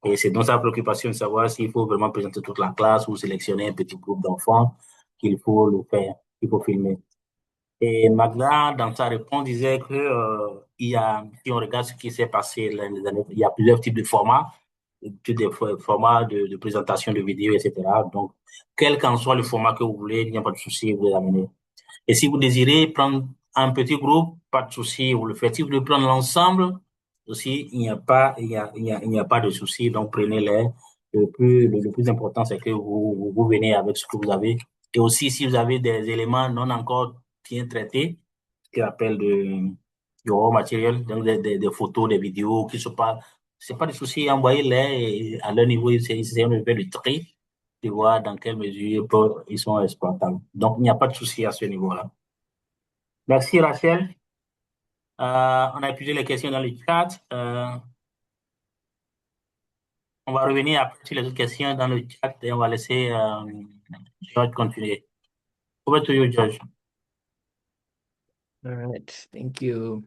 Et c'est donc sa préoccupation de savoir s'il faut vraiment présenter toute la classe ou sélectionner un petit groupe d'enfants qu'il faut le faire, qu'il faut filmer. Et Magda, dans sa réponse, disait que si on regarde ce qui s'est passé les années, il y a plusieurs types de formats, des formats de présentation de vidéos, etc. Donc, quel qu'en soit le format que vous voulez, il n'y a pas de souci, vous les amenez. Et si vous désirez prendre un petit groupe, pas de souci, vous le faites. Si vous voulez prendre l'ensemble, aussi, il n'y a pas de souci. Donc, prenez-les. Le plus important, c'est que vous venez avec ce que vous avez. Et aussi, si vous avez des éléments non encore bien traités, ce qu'on appelle du raw material, donc des photos, des vidéos qui ne sont pas c'est pas de souci, envoyez-les à leur niveau, ils essaieront de faire le tri, de voir dans quelle mesure ils sont exploitables. Donc, il n'y a pas de souci à ce niveau-là. Merci, Rachel. On a épuisé les questions dans le chat. On va revenir après sur les autres questions dans le chat et on va laisser George continuer. Over to you, George. All right, thank you.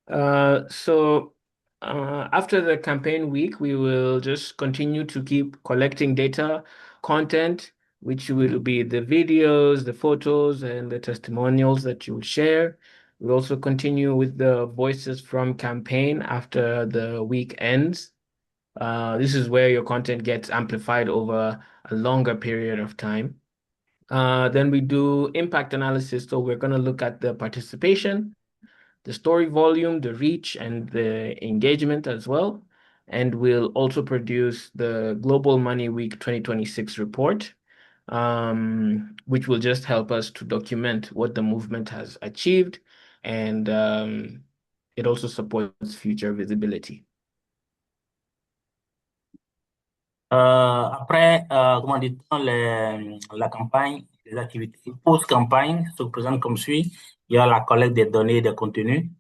So after the campaign week, we will just continue to keep collecting data, content, which will be the videos, the photos, and the testimonials that you will share. We'll also continue with the voices from campaign after the week ends. This is where your content gets amplified over a longer period of time. Then we do impact analysis. So we're going to look at the participation, the story volume, the reach, and the engagement as well. And we'll also produce the Global Money Week 2026 report, which will just help us to document what the movement has achieved. And it also supports future visibility. Après, comment dit-on, la campagne, les activités post-campagne se présentent comme suit. Il y a la collecte des données et des contenus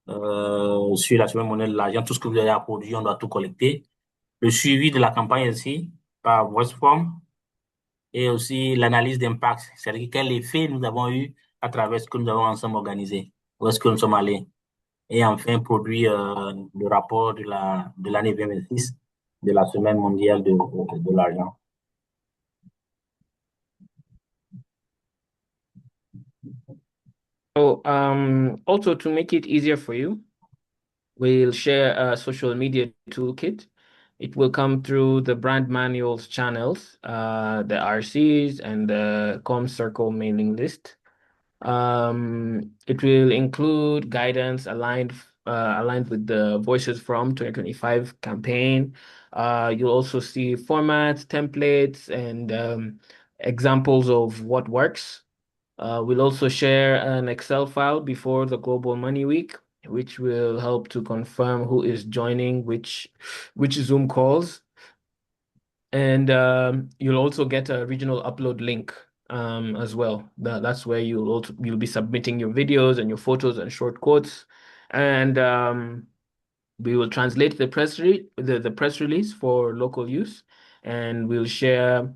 sur la semaine monnaie de l'argent. Tout ce que vous avez à produire, on doit tout collecter. Le suivi de la campagne aussi par VoiceForm et aussi l'analyse d'impact. C'est-à-dire quel effet nous avons eu à travers ce que nous avons ensemble organisé, où est-ce que nous sommes allés. Et enfin, produire le rapport de l'année 2026 de la Semaine mondiale de l'argent. So, also to make it easier for you, we'll share a social media toolkit. It will come through the brand manuals channels, the RCs, and the ComCircle mailing list. It will include guidance aligned with the Voices from 2025 campaign. You'll also see formats, templates, and examples of what works. We'll also share an Excel file before the Global Money Week, which will help to confirm who is joining which Zoom calls. And you'll also get a regional upload link as well. That's where you'll be submitting your videos and your photos and short quotes. And we will translate the press release for local use, and we'll share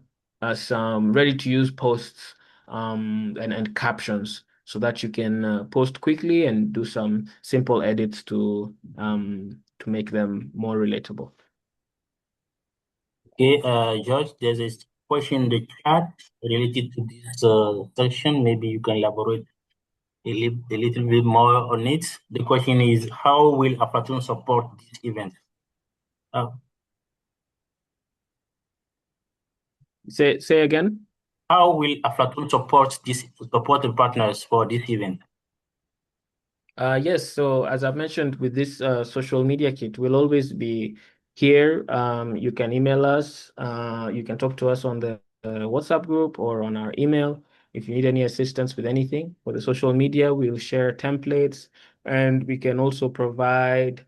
some ready-to-use posts and captions so that you can post quickly and do some simple edits to make them more relatable. Okay, George, there's a question in the chat related to this section. Maybe you can elaborate a little bit more on it. The question is, how will Aflatun support this event? Say again. How will Aflatun support the partners for this event? Yes, so as I've mentioned with this social media kit, we'll always be here. You can email us. You can talk to us on the WhatsApp group or on our email. If you need any assistance with anything for the social media, we'll share templates, and we can also provide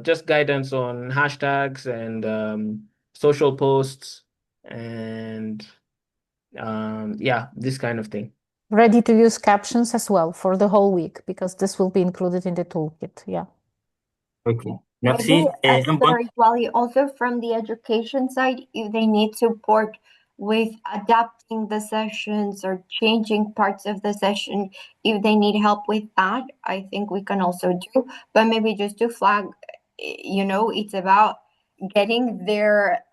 just guidance on hashtags and social posts and yeah, this kind of thing. Ready to use captions as well for the whole week, because this will be included in the toolkit. Yeah. Okay. Merci. Sorry, Wally, also from the education side, if they need support with adapting the sessions or changing parts of the session, if they need help with that, I think we can also do. But maybe just to flag, it's about getting their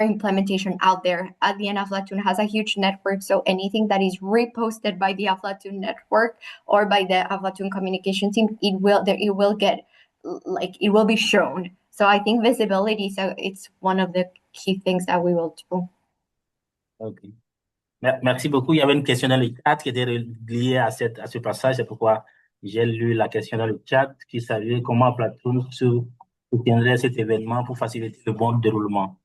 implementation out there. At the end, Aflatun has a huge network, so anything that is reposted by the Aflatun network or by the Aflatun communication team, it will be shown. So I think visibility, so it's one of the key things that we will do. Okay. Merci beaucoup. Il y avait une question dans le chat qui était liée à ce passage. C'est pourquoi j'ai lu la question dans le chat qui savait comment Aflatun soutiendrait cet événement pour faciliter le bon déroulement.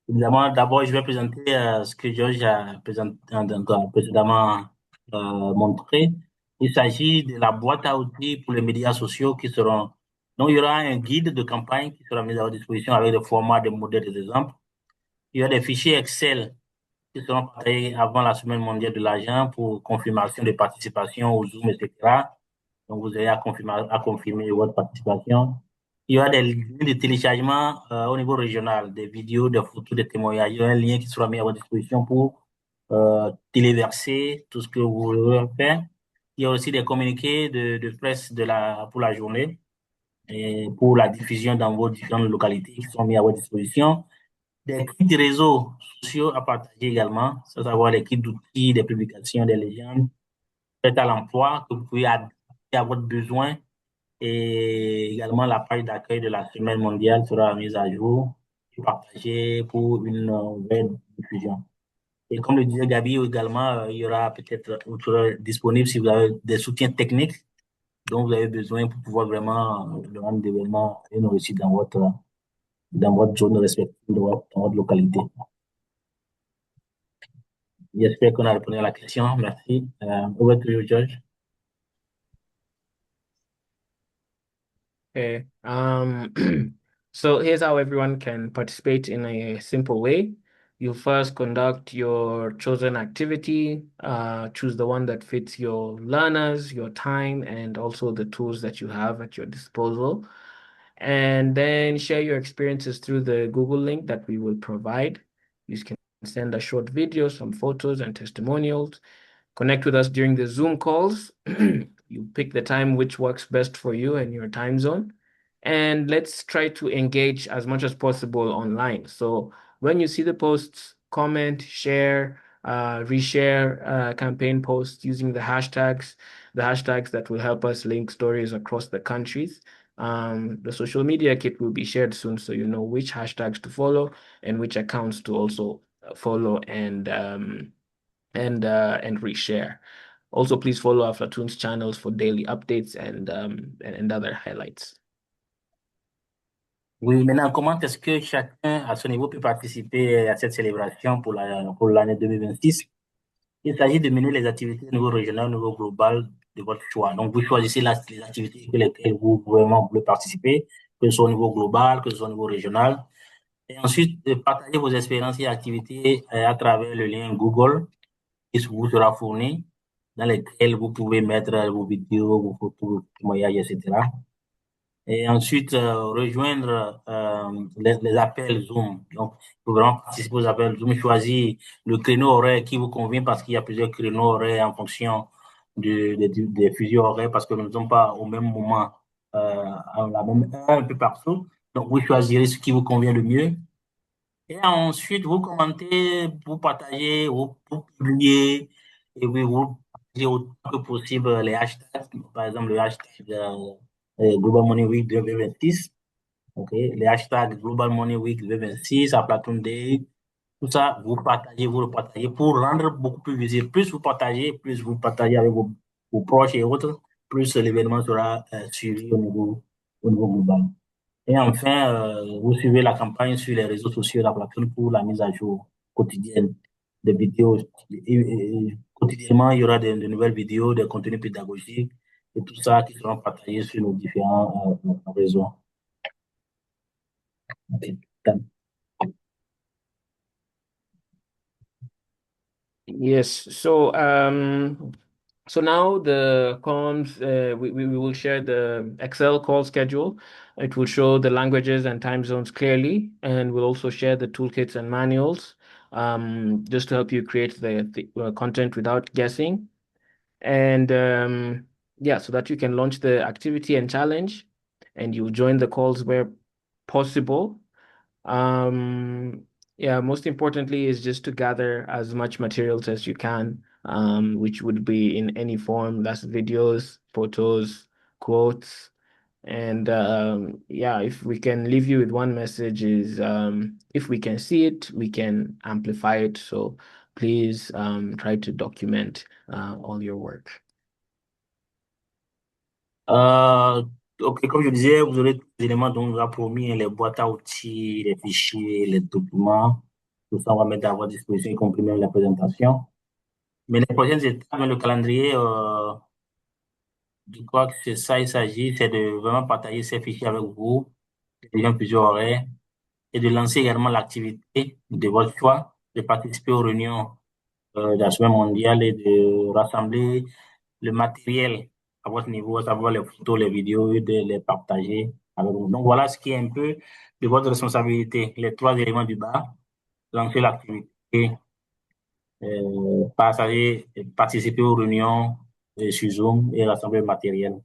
Évidemment, d'abord, je vais présenter ce que George a précédemment montré. Il s'agit de la boîte à outils pour les médias sociaux qui seront Donc, il y aura un guide de campagne qui sera mis à votre disposition avec des formats, des modèles, des exemples. Il y a des fichiers Excel qui seront partagés avant la Semaine mondiale de l'argent pour confirmation de participation au Zoom, etc. Donc, vous avez à confirmer votre participation. Il y aura des liens de téléchargement au niveau régional, des vidéos, des photos, des témoignages. Il y aura un lien qui sera mis à votre disposition pour téléverser tout ce que vous voulez faire. Il y a aussi des communiqués de presse pour la journée et pour la diffusion dans vos différentes localités qui sont mis à votre disposition. Des kits de réseaux sociaux à partager également, à savoir les kits d'outils, des publications, des légendes, faites à l'emploi que vous pouvez adapter à votre besoin. Et également, la page d'accueil de la Semaine mondiale sera mise à jour et partagée pour une nouvelle diffusion. Et comme le disait Gabi également, il y aura peut-être disponible si vous avez des soutiens techniques dont vous avez besoin pour pouvoir vraiment le rendre d'événements une réussite dans votre zone respective, dans votre localité. J'espère qu'on a répondu à la question. Merci. Over to you, George. Okay. So here's how everyone can participate in a simple way. You first conduct your chosen activity, choose the one that fits your learners, your time, and also the tools that you have at your disposal. And then share your experiences through the Google link that we will provide. You can send a short video, some photos and testimonials. Connect with us during the Zoom calls. You pick the time which works best for you and your time zone. And let's try to engage as much as possible online. So when you see the posts, comment, share, reshare campaign posts using the hashtags that will help us link stories across the countries. The social media kit will be shared soon, so you know which hashtags to follow and which accounts to also follow and reshare. Also, please follow Aflatoon's channels for daily updates and other highlights. Oui, maintenant, comment est-ce que chacun à son niveau peut participer à cette célébration pour l'année 2026? Il s'agit de mener les activités au niveau régional, au niveau global de votre choix. Donc, vous choisissez les activités pour lesquelles vous vraiment voulez participer, que ce soit au niveau global, que ce soit au niveau régional. Et ensuite, partagez vos expériences et activités à travers le lien Google qui vous sera fourni, dans lequel vous pouvez mettre vos vidéos, vos photos, vos témoignages, etc. Et ensuite, rejoindre les appels Zoom. Donc, il faut vraiment participer aux appels Zoom, choisir le créneau horaire qui vous convient parce qu'il y a plusieurs créneaux horaires en fonction des fusions horaires parce que nous ne sommes pas au même moment, à la même heure un peu partout. Donc, vous choisirez ce qui vous convient le mieux. Et ensuite, vous commentez, vous partagez, vous publiez, et vous partagez autant que possible les hashtags. Par exemple, le hashtag Global Money Week 2026. Okay. Les hashtags Global Money Week 2026, Aflatoon Day. Tout ça, vous le partagez pour rendre beaucoup plus visible. Plus vous partagez avec vos proches et autres, plus l'événement sera suivi au niveau global. Et enfin, vous suivez la campagne sur les réseaux sociaux d'Aflatoon pour la mise à jour quotidienne des vidéos. Quotidiennement, il y aura de nouvelles vidéos, des contenus pédagogiques et tout ça qui seront partagés sur nos différents réseaux. Okay. Yes. So now the columns, we will share the Excel call schedule. It will show the languages and time zones clearly, and we'll also share the toolkits and manuals just to help you create the content without guessing. And yeah, so that you can launch the activity and challenge, and you join the calls where possible. Yeah, most importantly is just to gather as much materials as you can, which would be in any form. That's videos, photos, quotes. And yeah, if we can leave you with one message is if we can see it, we can amplify it. So please try to document all your work. Ok, comme je disais, vous aurez tous les éléments dont on vous a promis, les boîtes à outils, les fichiers, les documents. Tout ça, on va mettre à votre disposition, y compris même la présentation. Mais les prochaines étapes, le calendrier, Je crois que c'est ça, il s'agit, c'est de vraiment partager ces fichiers avec vous, les gens plusieurs horaires, et de lancer également l'activité de votre choix, de participer aux réunions de la semaine mondiale et de rassembler le matériel à votre niveau, à savoir les photos, les vidéos, et de les partager avec vous. Donc voilà ce qui est un peu de votre responsabilité. Les 3 éléments du bas, lancer l'activité, participer aux réunions sur Zoom et rassembler le matériel.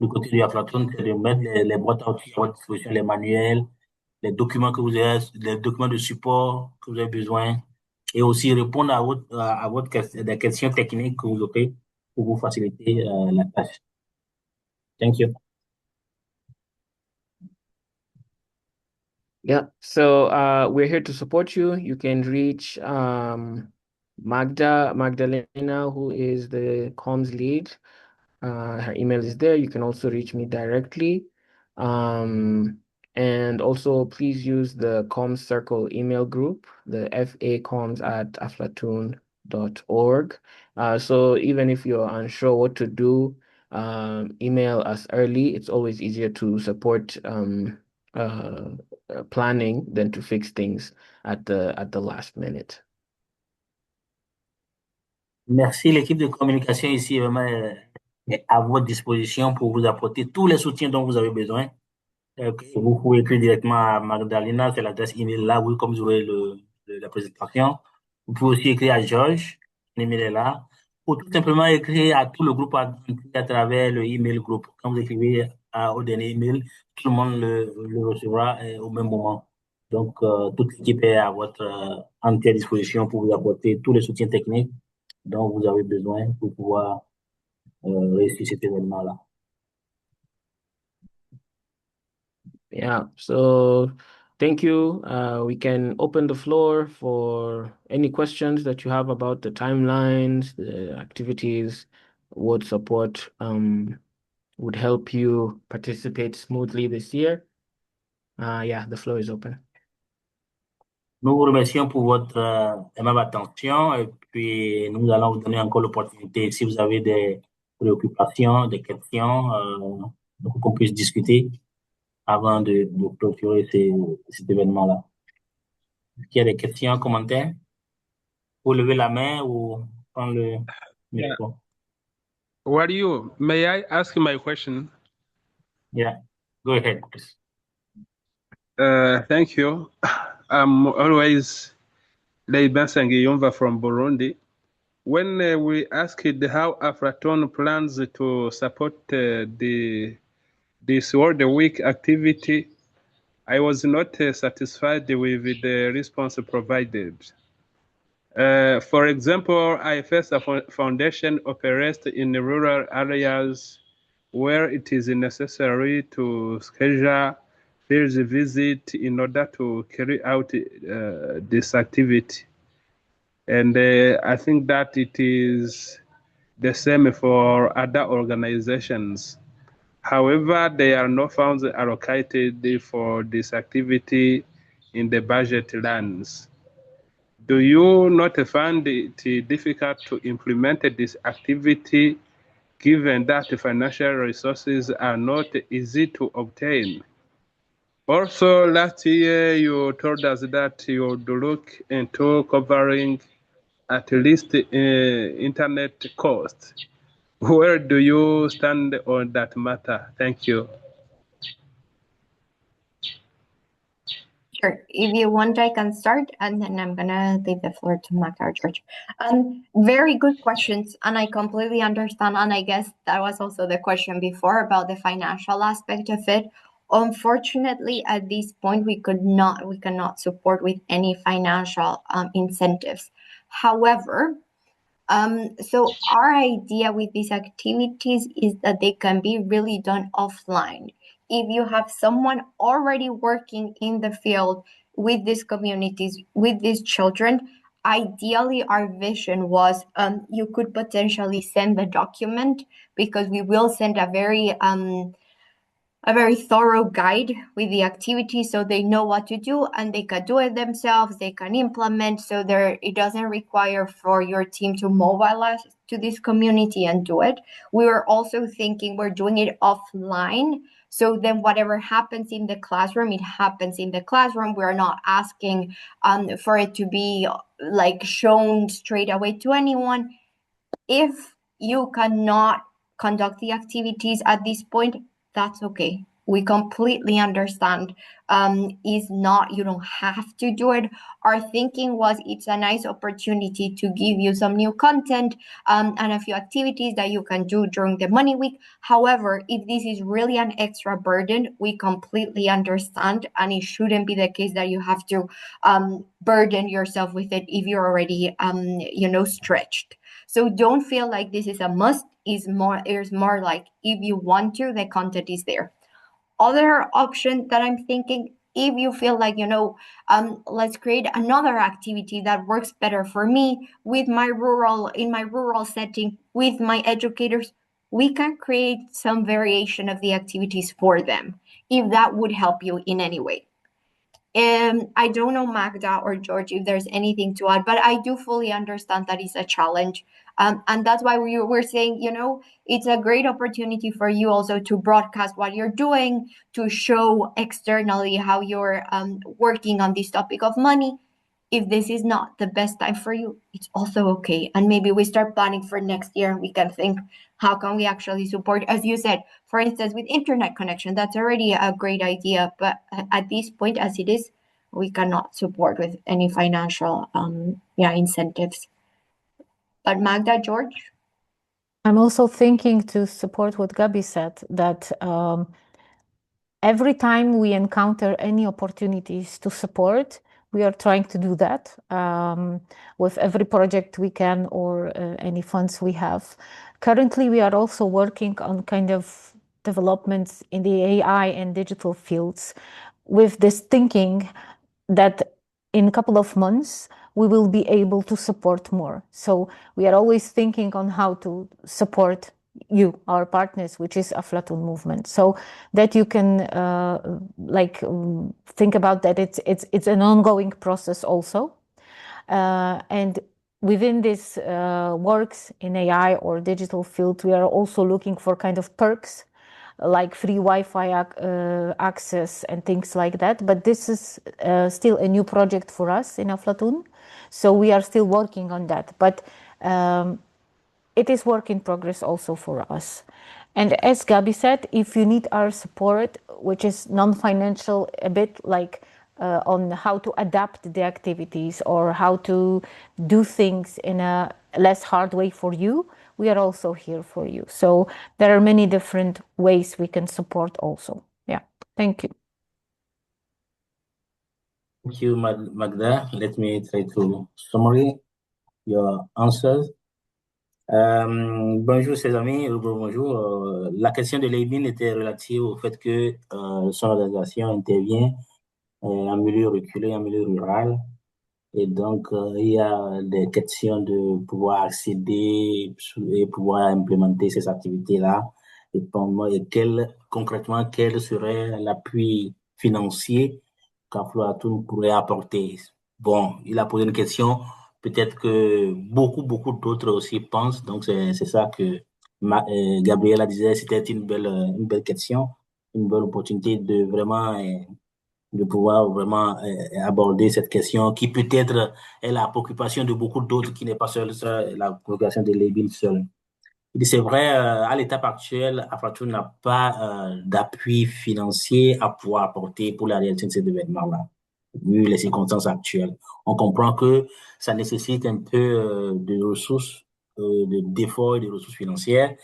Du côté du Aflatun, c'est de mettre les boîtes à outils à votre disposition, les manuels, les documents que vous avez, les documents de support que vous avez besoin, et aussi répondre à votre des questions techniques que vous aurez pour vous faciliter la tâche. Thank you. Yeah, so we're here to support you. You can reach Magdalena, who is the comms lead. Her email is there. You can also reach me directly. And also please use the Comms Circle email group, the facomms@aflatoon.org. So even if you're unsure what to do, email us early. It's always easier to support planning than to fix things at the last minute. Merci. L'équipe de communication ici vraiment est à votre disposition pour vous apporter tous les soutiens dont vous avez besoin. Vous pouvez écrire directement à Magdalena, c'est l'adresse email là, oui, comme vous aurez la présentation. Vous pouvez aussi écrire à Georges, l'email est là, ou tout simplement écrire à tout le groupe à travers le email groupe. Quand vous écrivez au dernier email, tout le monde le recevra au même moment. Donc, toute l'équipe est à votre entière disposition pour vous apporter tous les soutiens techniques dont vous avez besoin pour pouvoir réussir cet événement-là. Yeah, so thank you. We can open the floor for any questions that you have about the timelines, the activities, what support would help you participate smoothly this year. Yeah, the floor is open. Nous vous remercions pour votre aimable attention et puis nous allons vous donner encore l'opportunité, si vous avez des préoccupations, des questions, pour qu'on puisse discuter avant de clôturer cet événement-là. Est-ce qu'il y a des questions, commentaires? Vous levez la main ou prendre le micro. What are you? May I ask my question? Yeah, go ahead, please. Thank you. I'm always Leiban Sangiyumva from Burundi. When we asked how Afraton plans to support this World Week activity, I was not satisfied with the response provided. For example, IFS Foundation operates in rural areas where it is necessary to schedule field visit in order to carry out this activity. And I think that it is the same for other organizations. However, there are no funds allocated for this activity in the budget lands. Do you not find it difficult to implement this activity given that financial resources are not easy to obtain? Also, last year you told us that you would look into covering at least internet costs. Where do you stand on that matter? Thank you. Sure. If you want, I can start, and then I'm gonna leave the floor to Magda or George. Very good questions, and I completely understand. And I guess that was also the question before about the financial aspect of it. Unfortunately, at this point, we cannot support with any financial incentives. However, so our idea with these activities is that they can be really done offline. If you have someone already working in the field with these communities, with these children, ideally our vision was you could potentially send the document, because we will send a very a very thorough guide with the activities so they know what to do and they can do it themselves, they can implement, so it doesn't require for your team to mobilize to this community and do it. We were also thinking we're doing it offline, so then whatever happens in the classroom, it happens in the classroom. We're not asking for it to be like shown straight away to anyone. If you cannot conduct the activities at this point, that's okay. We completely understand. You don't have to do it. Our thinking was it's a nice opportunity to give you some new content and a few activities that you can do during the money week. However, if this is really an extra burden, we completely understand, and it shouldn't be the case that you have to burden yourself with it if you're already stretched. So don't feel like this is a must. It's more like if you want to, the content is there. Other option that I'm thinking, if you feel like, let's create another activity that works better for me in my rural setting with my educators, we can create some variation of the activities for them, if that would help you in any way. I don't know, Magda or George, if there's anything to add, but I do fully understand that it's a challenge. And that's why we're saying, it's a great opportunity for you also to broadcast what you're doing, to show externally how you're working on this topic of money. If this is not the best time for you, it's also okay. And maybe we start planning for next year and we can think, how can we actually support, as you said, for instance, with internet connection, that's already a great idea. But at this point, as it is, we cannot support with any financial incentives. But Magda, George? I'm also thinking to support what Gabi said, that every time we encounter any opportunities to support, we are trying to do that with every project we can or any funds we have. Currently, we are also working on kind of developments in the AI and digital fields with this thinking that in a couple of months, we will be able to support more. So we are always thinking on how to support you, our partners, which is Aflatun movement, so that you can think about that it's an ongoing process also, and within this works in AI or digital field, we are also looking for kind of perks like free Wi-Fi access and things like that. But this is still a new project for us in Aflatun, so we are still working on that. But it is work in progress also for us. And as Gabi said, if you need our support, which is non-financial, a bit like on how to adapt the activities or how to do things in a less hard way for you, we are also here for you. So there are many different ways we can support also. Yeah, thank you. Thank you, Magda. Let me try to summarize your answers. Bonjour, ses amis. Bonjour. La question de Leibin était relative au fait que son organisation intervient en milieu reculé, en milieu rural. Et donc, il y a des questions de pouvoir accéder et pouvoir implémenter ces activités-là. Et concrètement, quel serait l'appui financier qu'Aflatun pourrait apporter? Bon, il a posé une question, peut-être que beaucoup d'autres aussi pensent. Donc, c'est ça que Gabriela disait, c'était une belle question, une belle opportunité de vraiment de pouvoir vraiment aborder cette question qui peut-être est la préoccupation de beaucoup d'autres, qui n'est pas seule la préoccupation de Leibin seul. C'est vrai, à l'étape actuelle, Aflatun n'a pas d'appui financier à pouvoir apporter pour la réalisation de ces événements-là, vu les circonstances actuelles. On comprend que ça nécessite un peu de ressources, d'efforts et de ressources financières,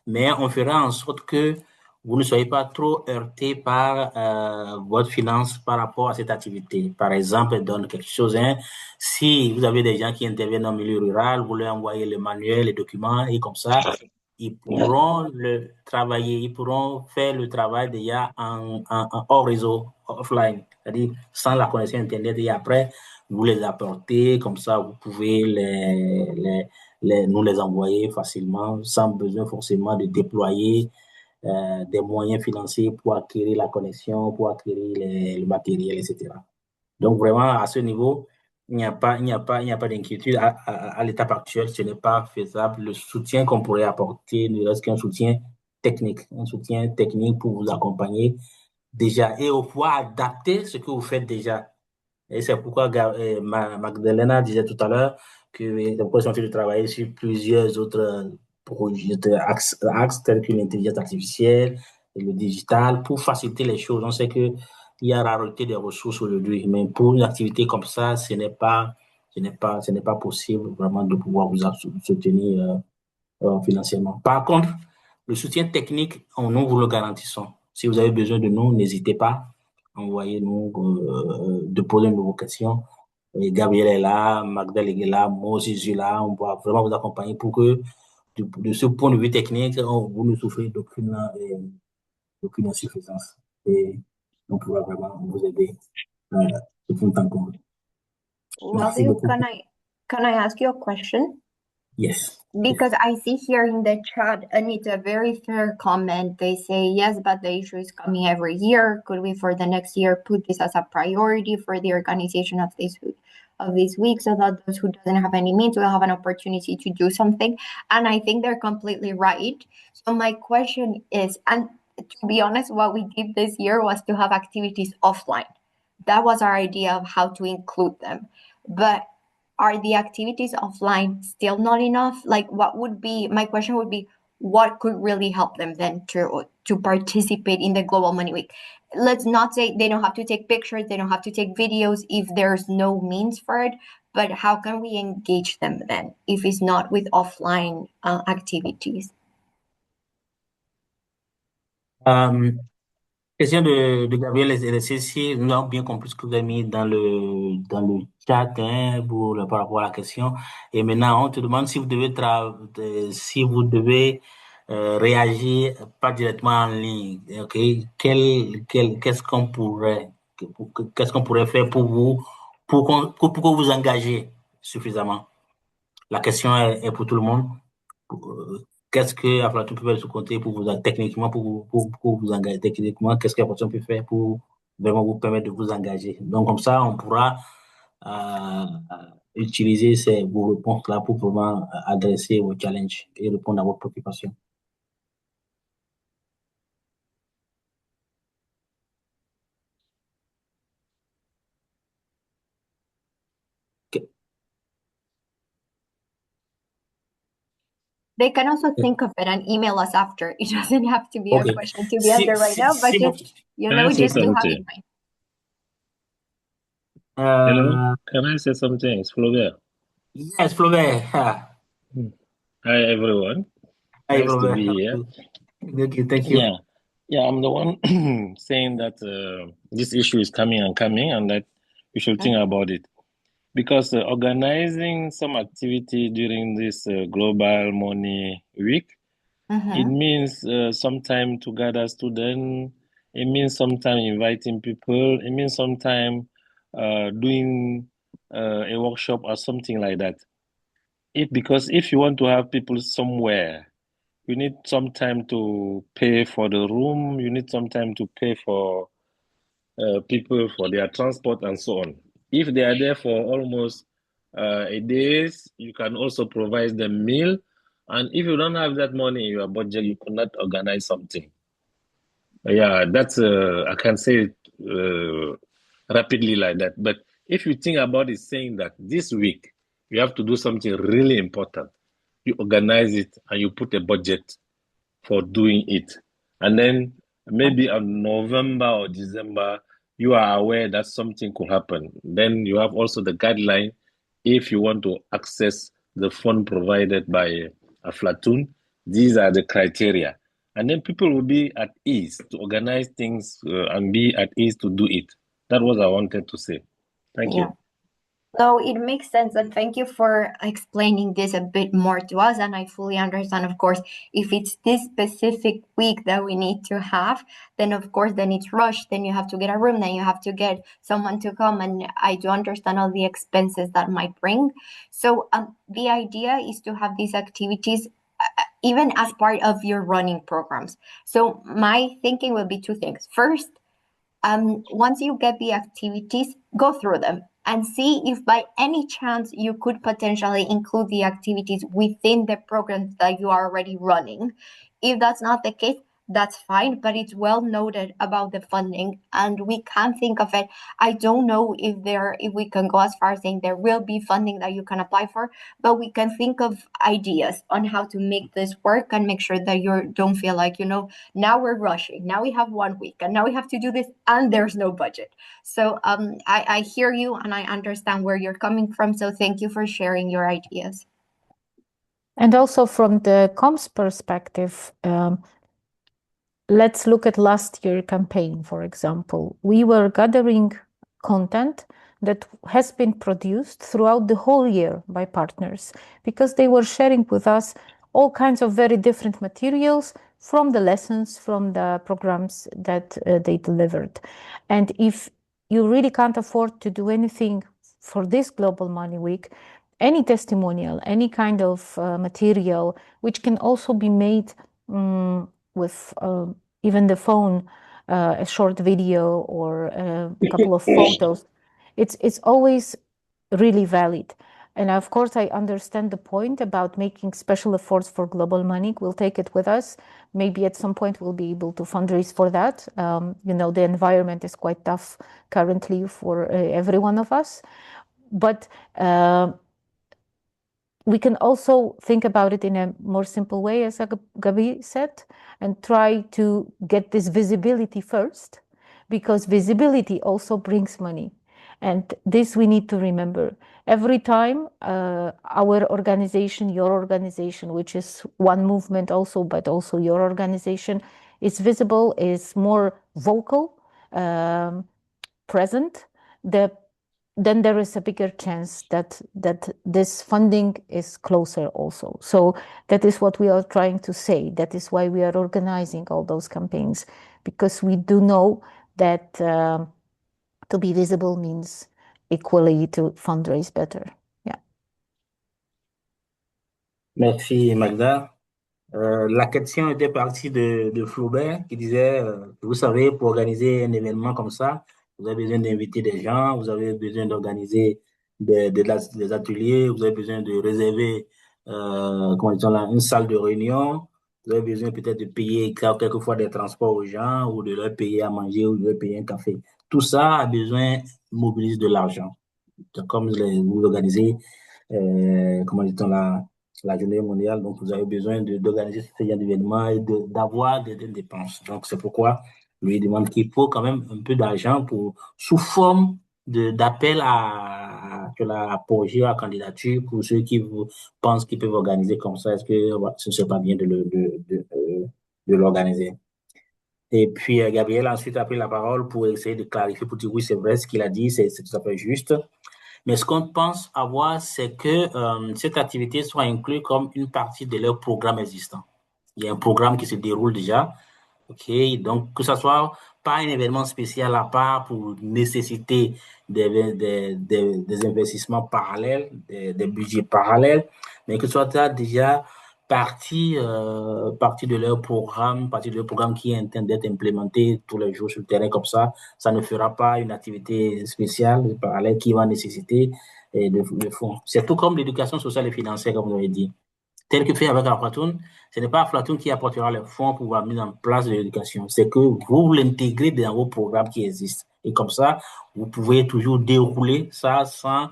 mais on fera en sorte que vous ne soyez pas trop heurté par votre finance par rapport à cette activité. Par exemple, je donne quelque chose. Si vous avez des gens qui interviennent dans le milieu rural, vous leur envoyez le manuel, les documents, et comme ça, ils pourront le travailler, ils pourront faire le travail déjà en hors réseau, offline, c'est-à-dire sans la connexion Internet. Et après, vous les apportez, comme ça, vous pouvez nous les envoyer facilement, sans besoin forcément de déployer des moyens financiers pour acquérir la connexion, pour acquérir le matériel, etc. Donc vraiment, à ce niveau, il n'y a pas d'inquiétude. À l'étape actuelle, ce n'est pas faisable. Le soutien qu'on pourrait apporter ne reste qu'un soutien technique pour vous accompagner déjà et au pouvoir adapter ce que vous faites déjà. Et c'est pourquoi Magdalena disait tout à l'heure que les projets sont en train de travailler sur plusieurs autres projets, axes tels que l'intelligence artificielle et le digital pour faciliter les choses. On sait qu'il y a rareté des ressources aujourd'hui, mais pour une activité comme ça, ce n'est pas possible vraiment de pouvoir vous soutenir financièrement. Par contre, le soutien technique, nous vous le garantissons. Si vous avez besoin de nous, n'hésitez pas. Envoyez-nous, déposez vos questions. Et Gabriel est là, Magdal est là, moi aussi je suis là. On va vraiment vous accompagner pour que, de ce point de vue technique, vous ne souffrez d'aucune insuffisance. Et on pourra vraiment vous aider de fond en comble. Merci beaucoup. Can I ask you a question? Yes. Because I see here in the chat, and it's a very fair comment. They say, yes, but the issue is coming every year. Could we, for the next year, put this as a priority for the organization of this week so that those who doesn't have any means will have an opportunity to do something? And I think they're completely right. So my question is, and to be honest, what we did this year was to have activities offline. That was our idea of how to include them. But are the activities offline still not enough? Like, my question would be, what could really help them then to participate in the Global Money Week? Let's not say they don't have to take pictures, they don't have to take videos if there's no means for it, but how can we engage them then if it's not with offline activities? Question de Gabriel LCC. Nous avons bien compris ce que vous avez mis dans le chat par rapport à la question. Et maintenant, on te demande si vous devez réagir pas directement en ligne. Ok, qu'est-ce qu'on pourrait faire pour vous pour que vous engagez suffisamment? La question est pour tout le monde. Qu'est-ce que Aflatou peut faire de ce côté pour vous techniquement pour vous engager techniquement? Qu'est-ce qu'Aflatou peut faire pour vraiment vous permettre de vous engager? Donc comme ça, on pourra utiliser vos réponses là pour vraiment adresser vos challenges et répondre à vos préoccupations. They can also think of it and email us after. It doesn't have to be a question to be answered right now, but just to have it in mind. Hello, can I say something? It's Flaubert. Yes, Flaubert. Hi, everyone. Hi, nice Flaubert. To be here. Thank you. Yeah, I'm the one saying that this issue is coming and that we should think about it. Because organizing some activity during this Global Money Week, it means some time to gather students, it means some time inviting people, it means some time doing a workshop or something like that. Because if you want to have people somewhere, you need some time to pay for the room, you need some time to pay for people for their transport and so on. If they are there for almost a day, you can also provide them meal. And if you don't have that money in your budget, you cannot organize something. Yeah, that's I can say it rapidly like that. But if you think about it, saying that this week you have to do something really important, you organize it and you put a budget for doing it. And then maybe on November or December, you are aware that something could happen. Then you have also the guideline if you want to access the fund provided by Aflatun. These are the criteria. And then people will be at ease to organize things and be at ease to do it. That was what I wanted to say. Thank you. No, it makes sense. And thank you for explaining this a bit more to us. And I fully understand, of course, if it's this specific week that we need to have, then of course, then it's rushed. Then you have to get a room, then you have to get someone to come. And I do understand all the expenses that might bring. So the idea is to have these activities even as part of your running programs. So my thinking will be two things. First, once you get the activities, go through them and see if by any chance you could potentially include the activities within the programs that you are already running. If that's not the case, that's fine, but it's well noted about the funding and we can think of it. I don't know if we can go as far as saying there will be funding that you can apply for, but we can think of ideas on how to make this work and make sure that you don't feel like, now we're rushing, now we have 1 week and now we have to do this and there's no budget. So I hear you and I understand where you're coming from. So thank you for sharing your ideas. And also from the comms perspective, let's look at last year's campaign, for example. We were gathering content that has been produced throughout the whole year by partners because they were sharing with us all kinds of very different materials from the lessons, from the programs that they delivered. And if you really can't afford to do anything for this Global Money Week, any testimonial, any kind of material, which can also be made with even the phone, a short video or a couple of photos, it's always really valid. And of course, I understand the point about making special efforts for Global Money. We'll take it with us. Maybe at some point we'll be able to fundraise for that. The environment is quite tough currently for every one of us. But we can also think about it in a more simple way, as Gabi said, and try to get this visibility first, because visibility also brings money. And this we need to remember. Every time our organization, your organization, which is one movement also, but also your organization, is visible, is more vocal, present, then there is a bigger chance that this funding is closer also. So that is what we are trying to say. That is why we are organizing all those campaigns, because we do know that to be visible means equally to fundraise better. Yeah. Merci, Magda. La question était partie de Flaubert qui disait, vous savez, pour organiser un événement comme ça, vous avez besoin d'inviter des gens, vous avez besoin d'organiser des ateliers, vous avez besoin de réserver une salle de réunion, vous avez besoin peut-être de payer quelquefois des transports aux gens ou de leur payer à manger ou de leur payer un café. Tout ça a besoin mobilise de l'argent. Comme vous organisez, la journée mondiale, donc vous avez besoin d'organiser ce genre d'événements et d'avoir des dépenses. Donc c'est pourquoi lui demande qu'il faut quand même un peu d'argent sous forme d'appel pour la candidature pour ceux qui pensent qu'ils peuvent organiser comme ça. Est-ce que ce ne serait pas bien de l'organiser? Et puis Gabriel ensuite a pris la parole pour essayer de clarifier, pour dire oui, c'est vrai, ce qu'il a dit, c'est tout à fait juste. Mais ce qu'on pense avoir, c'est que cette activité soit inclue comme une partie de leur programme existant. Il y a un programme qui se déroule déjà. OK, donc que ce soit pas un événement spécial à part pour nécessiter des investissements parallèles, des budgets parallèles, mais que ce soit déjà partie de leur programme qui est en train d'être implémenté tous les jours sur le terrain comme ça. Ça ne fera pas une activité spéciale parallèle qui va nécessiter de fonds. C'est tout comme l'éducation sociale et financière, comme vous avez dit. Tel que fait avec Aflatoon, ce n'est pas Aflatoon qui apportera les fonds pour la mise en place de l'éducation. C'est que vous l'intégrez dans vos programmes qui existent. Et comme ça, vous pouvez toujours dérouler ça sans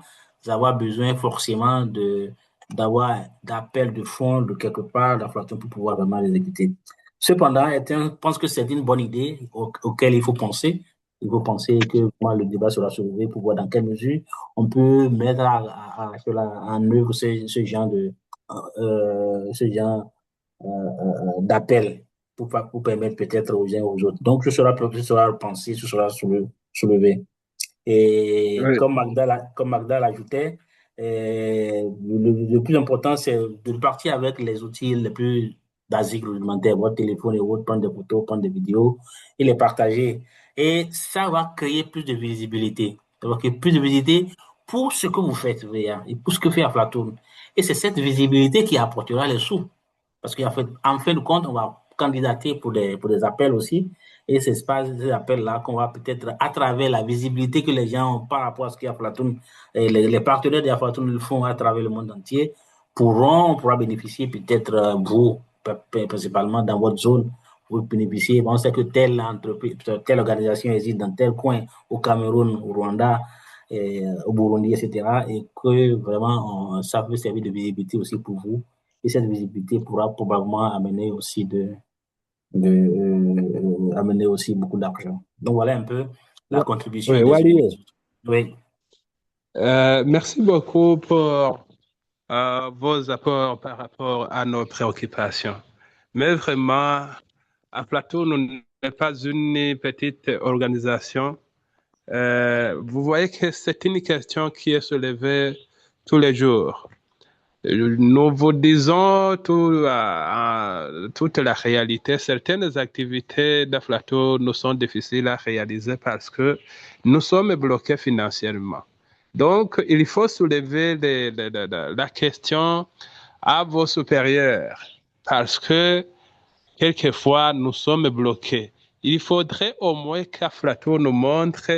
avoir besoin forcément d'avoir d'appel de fonds de quelque part d'Aflatoon pour pouvoir vraiment l'exécuter. Cependant, je pense que c'est une bonne idée auquel il faut penser. Il faut penser que le débat sera soulevé pour voir dans quelle mesure on peut mettre en œuvre ce genre d'appel pour permettre peut-être aux uns aux autres. Donc, ce sera pensé, ce sera soulevé. Et oui. Comme Magda l'ajoutait, le plus important, c'est de partir avec les outils les plus basiques, rudimentaires, votre téléphone et autres, prendre des photos, prendre des vidéos et les partager. Et ça va créer plus de visibilité. Ça va créer plus de visibilité pour ce que vous faites, et pour ce que fait Aflatoon. Et c'est cette visibilité qui apportera les sous. Parce qu'en fait, en fin de compte, on va candidater pour des appels aussi. Et c'est ces appels-là qu'on va peut-être, à travers la visibilité que les gens ont par rapport à ce qu'Aflatoon, et les partenaires d'Aflatoon le font à travers le monde entier, pourra bénéficier peut-être, vous, principalement dans votre zone, vous bénéficiez. On sait que telle entreprise, telle organisation existe dans tel coin, au Cameroun, au Rwanda, au Burundi, etc. Et que vraiment, ça peut servir de visibilité aussi pour vous. Et cette visibilité pourra probablement amener aussi amener aussi beaucoup d'argent. Donc voilà un peu la contribution Oui, des uns et Wally, des autres. Oui. merci beaucoup pour vos apports par rapport à nos préoccupations. Mais vraiment, Aflatoon n'est pas une petite organisation. Vous voyez que c'est une question qui est soulevée tous les jours. Nous vous disons toute la réalité. Certaines activités d'Aflatoon nous sont difficiles à réaliser parce que nous sommes bloqués financièrement. Donc, il faut soulever la question à vos supérieurs parce que quelquefois, nous sommes bloqués. Il faudrait au moins qu'Aflatoon nous montre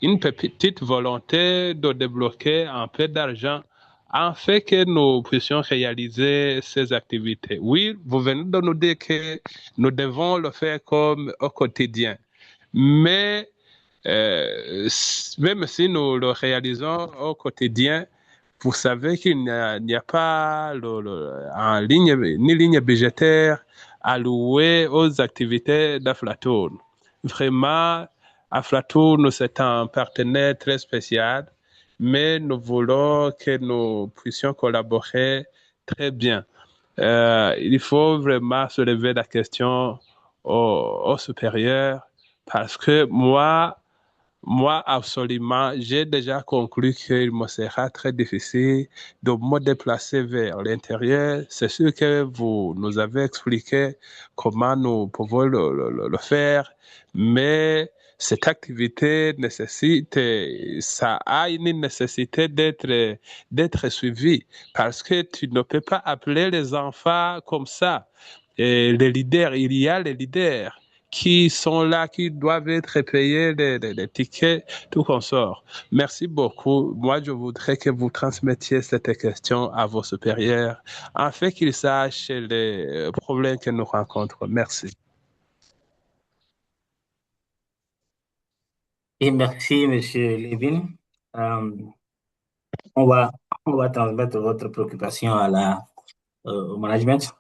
une petite volonté de débloquer un peu d'argent afin que nous puissions réaliser ces activités. Oui, vous venez de nous dire que nous devons le faire comme au quotidien. Mais même si nous le réalisons au quotidien, vous savez qu'il n'y a pas une ligne budgétaire allouée aux activités d'Aflatoon. Vraiment, Aflatoon, c'est un partenaire très spécial, mais nous voulons que nous puissions collaborer très bien. Il faut vraiment se lever la question au supérieur parce que moi, absolument, j'ai déjà conclu qu'il me sera très difficile de me déplacer vers l'intérieur. C'est sûr que vous nous avez expliqué comment nous pouvons le faire, mais cette activité ça a une nécessité d'être suivie parce que tu ne peux pas appeler les enfants comme ça. Et les leaders, il y a les leaders qui sont là, qui doivent être payés les tickets, tout consort. Merci beaucoup. Moi, je voudrais que vous transmettiez cette question à vos supérieurs afin qu'ils sachent les problèmes que nous rencontrons. Merci. Et merci, M. Levin. On va transmettre votre préoccupation au management.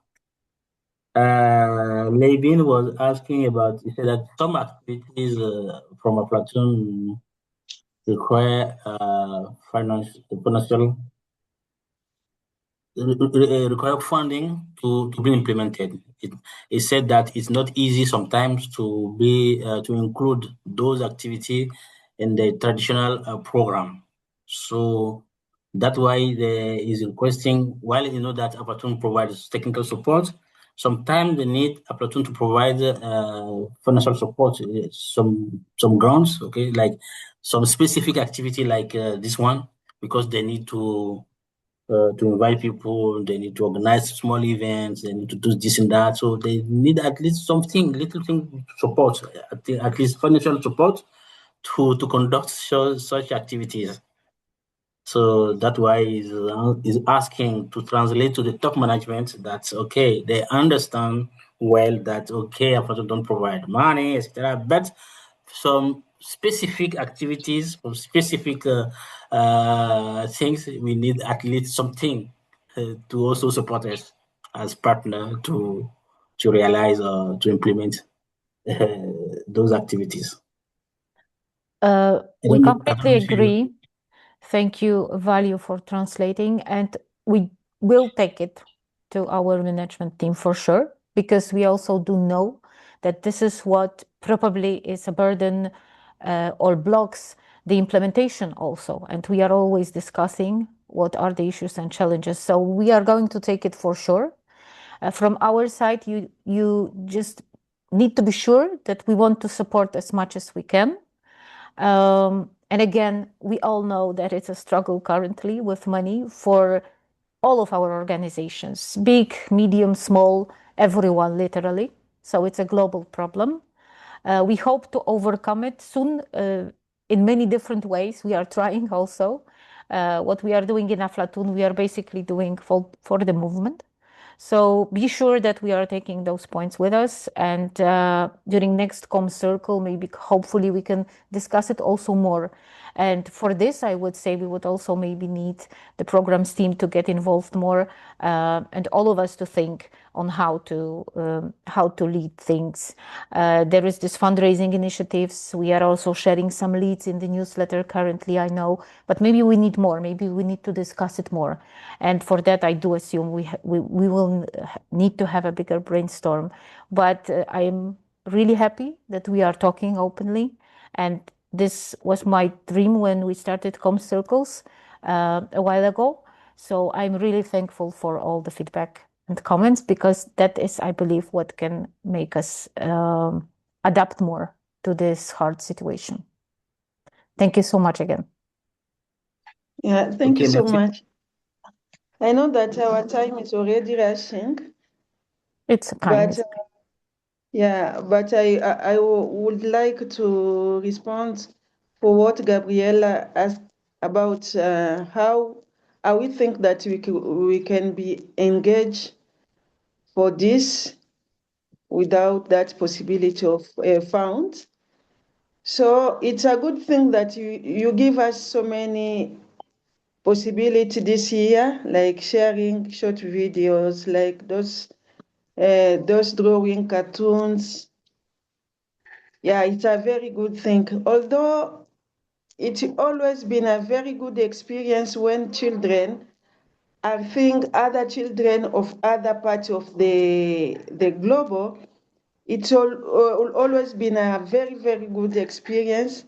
Levin was asking about, he said that some activities from Aflatoon require require funding to be implemented. It said that it's not easy sometimes to include those activities in the traditional program. So that's why there is requesting, while you know that Aflatoon provides technical support, sometimes they need Aflatoon to provide financial support, some grants, okay, like some specific activity like this one, because they need to invite people, they need to organize small events, they need to do this and that. So they need at least little thing support, at least financial support to conduct such activities. So that's why he's asking to translate to the top management that, okay, they understand well that, okay, Aflatoon don't provide money, etc. But some specific activities, some specific things, we need at least something to also support us as partner to realize or to implement those activities. We completely agree. Thank you, Value, for translating. And we will take it to our management team for sure, because we also do know that this is what probably is a burden or blocks the implementation also. And we are always discussing what are the issues and challenges. So we are going to take it for sure. From our side, you just need to be sure that we want to support as much as we can. And again, we all know that it's a struggle currently with money for all of our organizations, big, medium, small, everyone literally. So it's a global problem. We hope to overcome it soon in many different ways. We are trying also. What we are doing in Aflatun, we are basically doing for the movement. So be sure that we are taking those points with us, and during next Com Circle, maybe hopefully we can discuss it also more. And for this, I would say we would also maybe need the programs team to get involved more, and all of us to think on how to lead things. There is this fundraising initiatives. We are also sharing some leads in the newsletter currently, I know, but maybe we need more. Maybe we need to discuss it more. And for that, I do assume we will need to have a bigger brainstorm. But I am really happy that we are talking openly. And this was my dream when we started Com Circles a while ago. So I'm really thankful for all the feedback and comments, because that is, I believe, what can make us adapt more to this hard situation. Thank you so much again. Yeah, thank you so merci. much. I know that our time is already rushing, It's kind. but but I would like to respond for what Gabriela asked about how we think that we can be engaged for this without that possibility of funds. So it's a good thing that you give us so many possibilities this year, like sharing short videos, like those drawing cartoons. Yeah, it's a very good thing. Although it's always been a very good experience when children are seeing other children of other parts of the globe. It's always been a very, very good experience.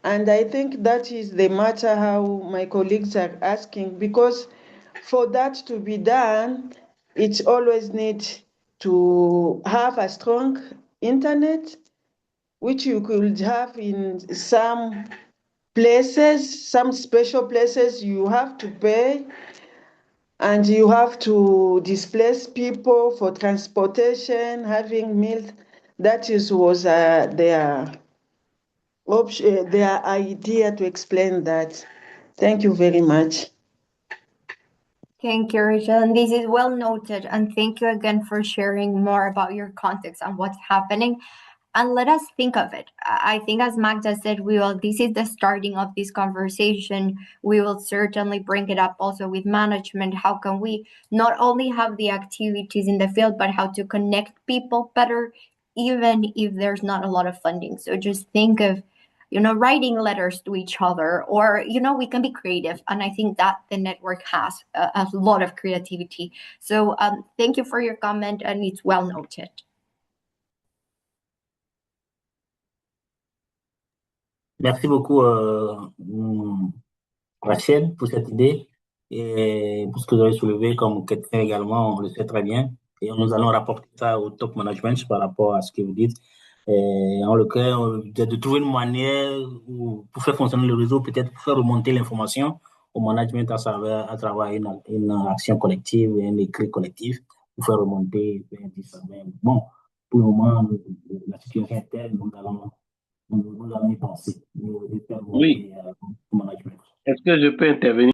And I think that is the matter how my colleagues are asking, because for that to be done, it's always need to have a strong internet, which you could have in some places, some special places you have to pay, and you have to displace people for transportation, having meals. That was their idea to explain that. Thank you very much. Thank you, Rachel. And this is well noted. And thank you again for sharing more about your context and what's happening. And let us think of it. I think, as Magda said, this is the starting of this conversation. We will certainly bring it up also with management. How can we not only have the activities in the field, but how to connect people better, even if there's not a lot of funding? So just think of, writing letters to each other, or, we can be creative. And I think that the network has a lot of creativity. So thank you for your comment, and it's well noted. Merci beaucoup, Rachel, pour cette idée et pour ce que vous avez soulevé comme question également, on le sait très bien. Et nous allons rapporter ça au top management par rapport à ce que vous dites. Et en le cas, de trouver une manière pour faire fonctionner le réseau, peut-être pour faire remonter l'information au management à travers une action collective et un écrit collectif pour faire remonter. Bon, pour le moment, la situation est telle, nous allons y penser. Oui. Est-ce que je peux intervenir?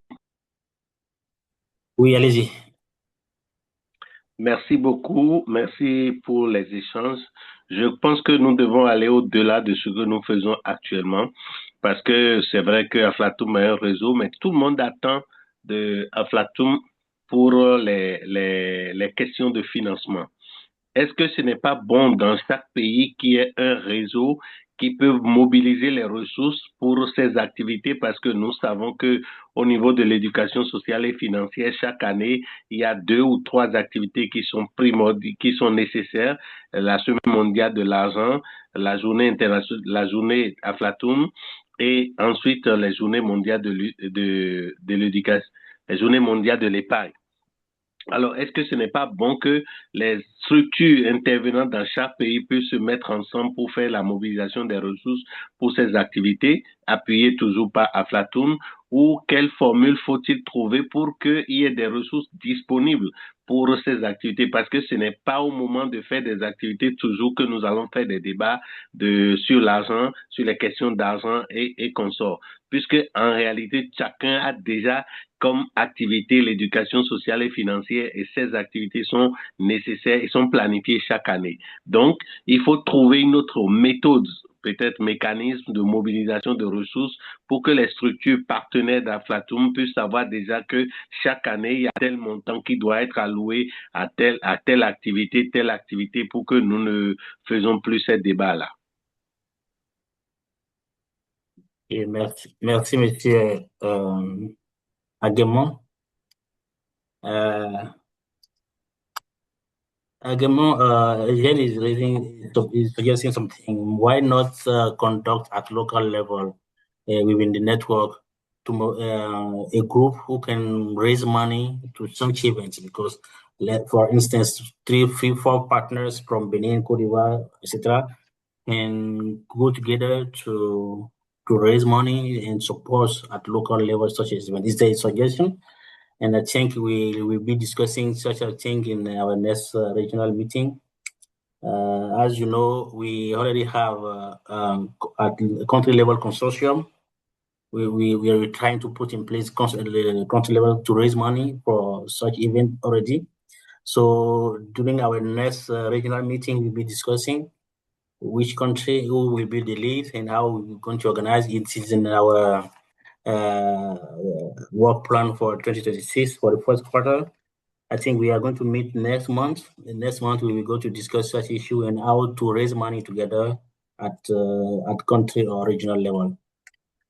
Oui, allez-y. Merci beaucoup. Merci pour les échanges. Je pense que nous devons aller au-delà de ce que nous faisons actuellement, parce que c'est vrai que Aflatoum est un réseau, mais tout le monde attend de Aflatoum pour les questions de financement. Est-ce que ce n'est pas bon dans chaque pays qu'il y ait un réseau qui peut mobiliser les ressources pour ces activités, parce que nous savons que au niveau de l'éducation sociale et financière, chaque année, il y a 2 ou 3 activités qui sont qui sont nécessaires: la Semaine mondiale de l'argent, la journée internationale, la journée Aflatoum, et ensuite les journées mondiales de l'éducation, les journées mondiales de l'épargne. Alors, est-ce que ce n'est pas bon que les structures intervenant dans chaque pays puissent se mettre ensemble pour faire la mobilisation des ressources pour ces activités, appuyées toujours par Aflatoon, ou quelle formule faut-il trouver pour qu'il y ait des ressources disponibles pour ces activités? Parce que ce n'est pas au moment de faire des activités toujours que nous allons faire des débats sur l'argent, sur les questions d'argent et consorts, puisque en réalité, chacun a déjà comme activité l'éducation sociale et financière, et ces activités sont nécessaires et sont planifiées chaque année. Donc, il faut trouver une autre méthode, peut-être mécanisme de mobilisation de ressources pour que les structures partenaires d'Aflatoon puissent savoir déjà que chaque année, il y a tel montant qui doit être alloué à telle activité, pour que nous ne faisons plus ces débats-là. Et merci, monsieur Aguemon. Aguemon, Jen is suggesting something. Why not conduct at local level within the network to a group who can raise money to such events? Because, for instance, 3, 4 partners from Benin, Cote d'Ivoire, etc., can go together to raise money and support at local level such as event. Is there a suggestion? And I think we will be discussing such a thing in our next regional meeting. As you know, we already have at country level consortium. We are trying to put in place country level to raise money for such event already. So during our next regional meeting, we'll be discussing which country, who will be the lead, and how we're going to organize it. Is in our work plan for 2026 for the first quarter. I think we are going to meet next month. Next month, we will go to discuss such issue and how to raise money together at country or regional level.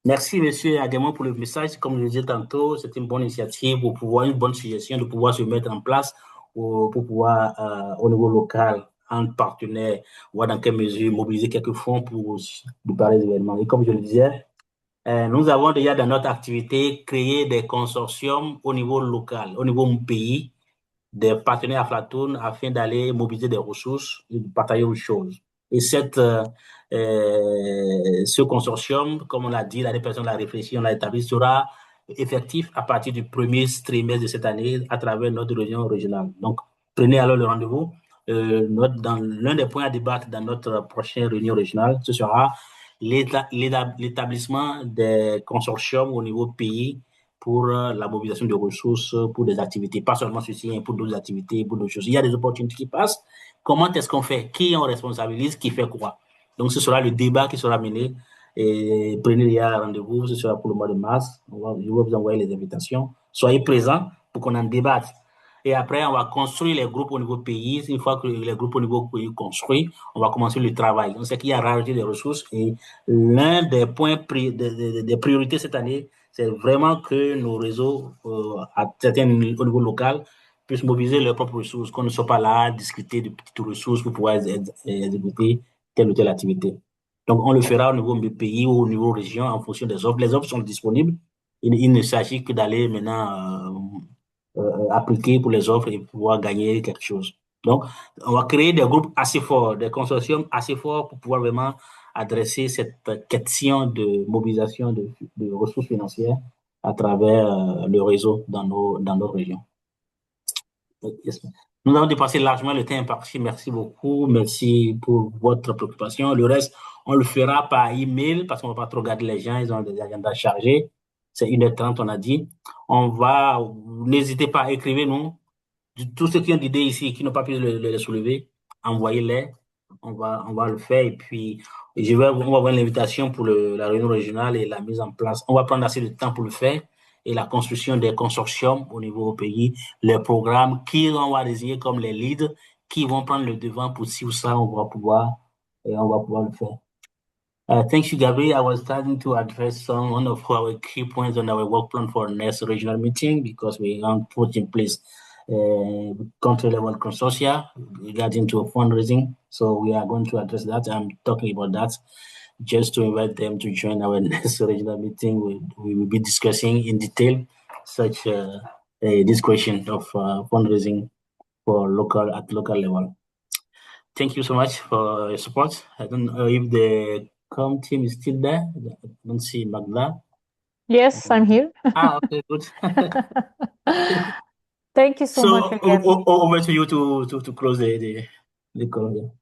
Merci, monsieur Aguemon, pour le message. Comme je le disais tantôt, c'est une bonne initiative pour pouvoir, une bonne suggestion de pouvoir se mettre en place pour pouvoir, au niveau local, en partenaire, voir dans quelle mesure mobiliser quelques fonds pour préparer les événements. Et comme je le disais, nous avons déjà dans notre activité créé des consortiums au niveau local, au niveau pays, des partenaires Aflatoon afin d'aller mobiliser des ressources et de partager autre chose. Et ce consortium, comme on l'a dit, là, les personnes l'ont réfléchi, on l'a établi, sera effectif à partir du premier trimestre de cette année à travers notre réunion régionale. Donc, prenez alors le rendez-vous. L'un des points à débattre dans notre prochaine réunion régionale, ce sera l'établissement des consortiums au niveau pays pour la mobilisation de ressources pour des activités, pas seulement ceci, mais pour d'autres activités, pour d'autres choses. Il y a des opportunités qui passent. Comment est-ce qu'on fait? Qui on responsabilise? Qui fait quoi? Donc, ce sera le débat qui sera mené. Et prenez déjà rendez-vous, ce sera pour le mois de mars. Je vais vous envoyer les invitations. Soyez présents pour qu'on en débatte. Et après, on va construire les groupes au niveau pays. Une fois que les groupes au niveau pays construits, on va commencer le travail. On sait qu'il y a rareté des ressources et l'un des points des priorités cette année, c'est vraiment que nos réseaux, au niveau local, puissent mobiliser leurs propres ressources, qu'on ne soit pas là à discuter de petites ressources pour pouvoir exécuter telle ou telle activité. Donc, on le fera au niveau pays ou au niveau région en fonction des offres. Les offres sont disponibles. Il ne s'agit que d'aller maintenant appliquer pour les offres et pouvoir gagner quelque chose. Donc, on va créer des groupes assez forts, des consortiums assez forts pour pouvoir vraiment adresser cette question de mobilisation de ressources financières à travers le réseau dans nos régions. Nous avons dépassé largement le temps imparti. Merci beaucoup. Merci pour votre préoccupation. Le reste, on le fera par email parce qu'on ne va pas trop garder les gens. Ils ont des agendas chargés. C'est 1h30, on a dit. N'hésitez pas, écrivez-nous. Tous ceux qui ont d'idées ici, qui n'ont pas pu les soulever, envoyez-les. On va le faire. Et puis, on va avoir l'invitation pour la réunion régionale et la mise en place. On va prendre assez de temps pour le faire. Et la construction des consortiums au niveau au pays, les programmes on va désigner comme les leads qui vont prendre le devant pour si ou ça, on va pouvoir le faire. Thank you, Gabriel. I was starting to address one of our key points on our work plan for next regional meeting because we want to put in place country level consortia regarding to fundraising. So we are going to address that. I'm talking about that just to invite them to join our next regional meeting. We will be discussing in detail such this question of fundraising for at local level. Thank you so much for your support. I don't know if the COM team is still there. I don't see Magda. Yes, I'm here. Okay, good. Thank you so much again. Over to you to close the call.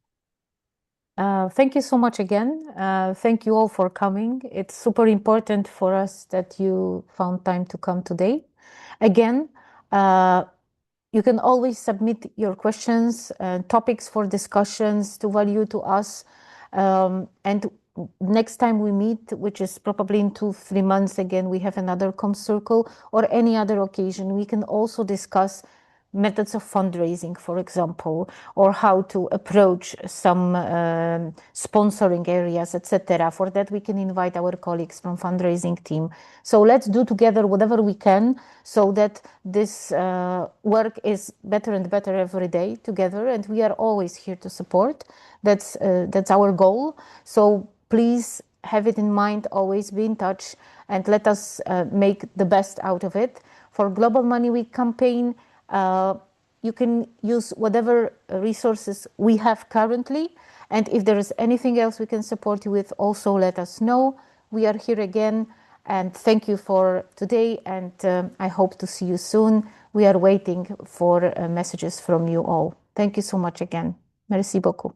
Thank you so much again. Thank you all for coming. It's super important for us that you found time to come today. Again, you can always submit your questions and topics for discussions to value to us. And next time we meet, which is probably in 2-3 months, again, we have another COM circle or any other occasion, we can also discuss methods of fundraising, for example, or how to approach some sponsoring areas, etc. For that, we can invite our colleagues from fundraising team. So let's do together whatever we can so that this work is better and better every day together, and we are always here to support. That's our goal. So please have it in mind, always be in touch, and let us make the best out of it. For Global Money Week campaign, you can use whatever resources we have currently, and if there is anything else we can support you with, also let us know. We are here again, and thank you for today, and I hope to see you soon. We are waiting for messages from you all. Thank you so much again. Merci beaucoup.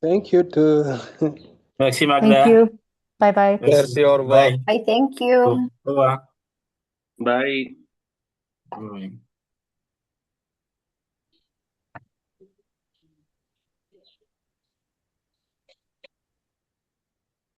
Thank you too. Merci Magda. Thank you. Bye-bye. Merci, au revoir. Bye. I thank you. Au revoir. Bye. Bye.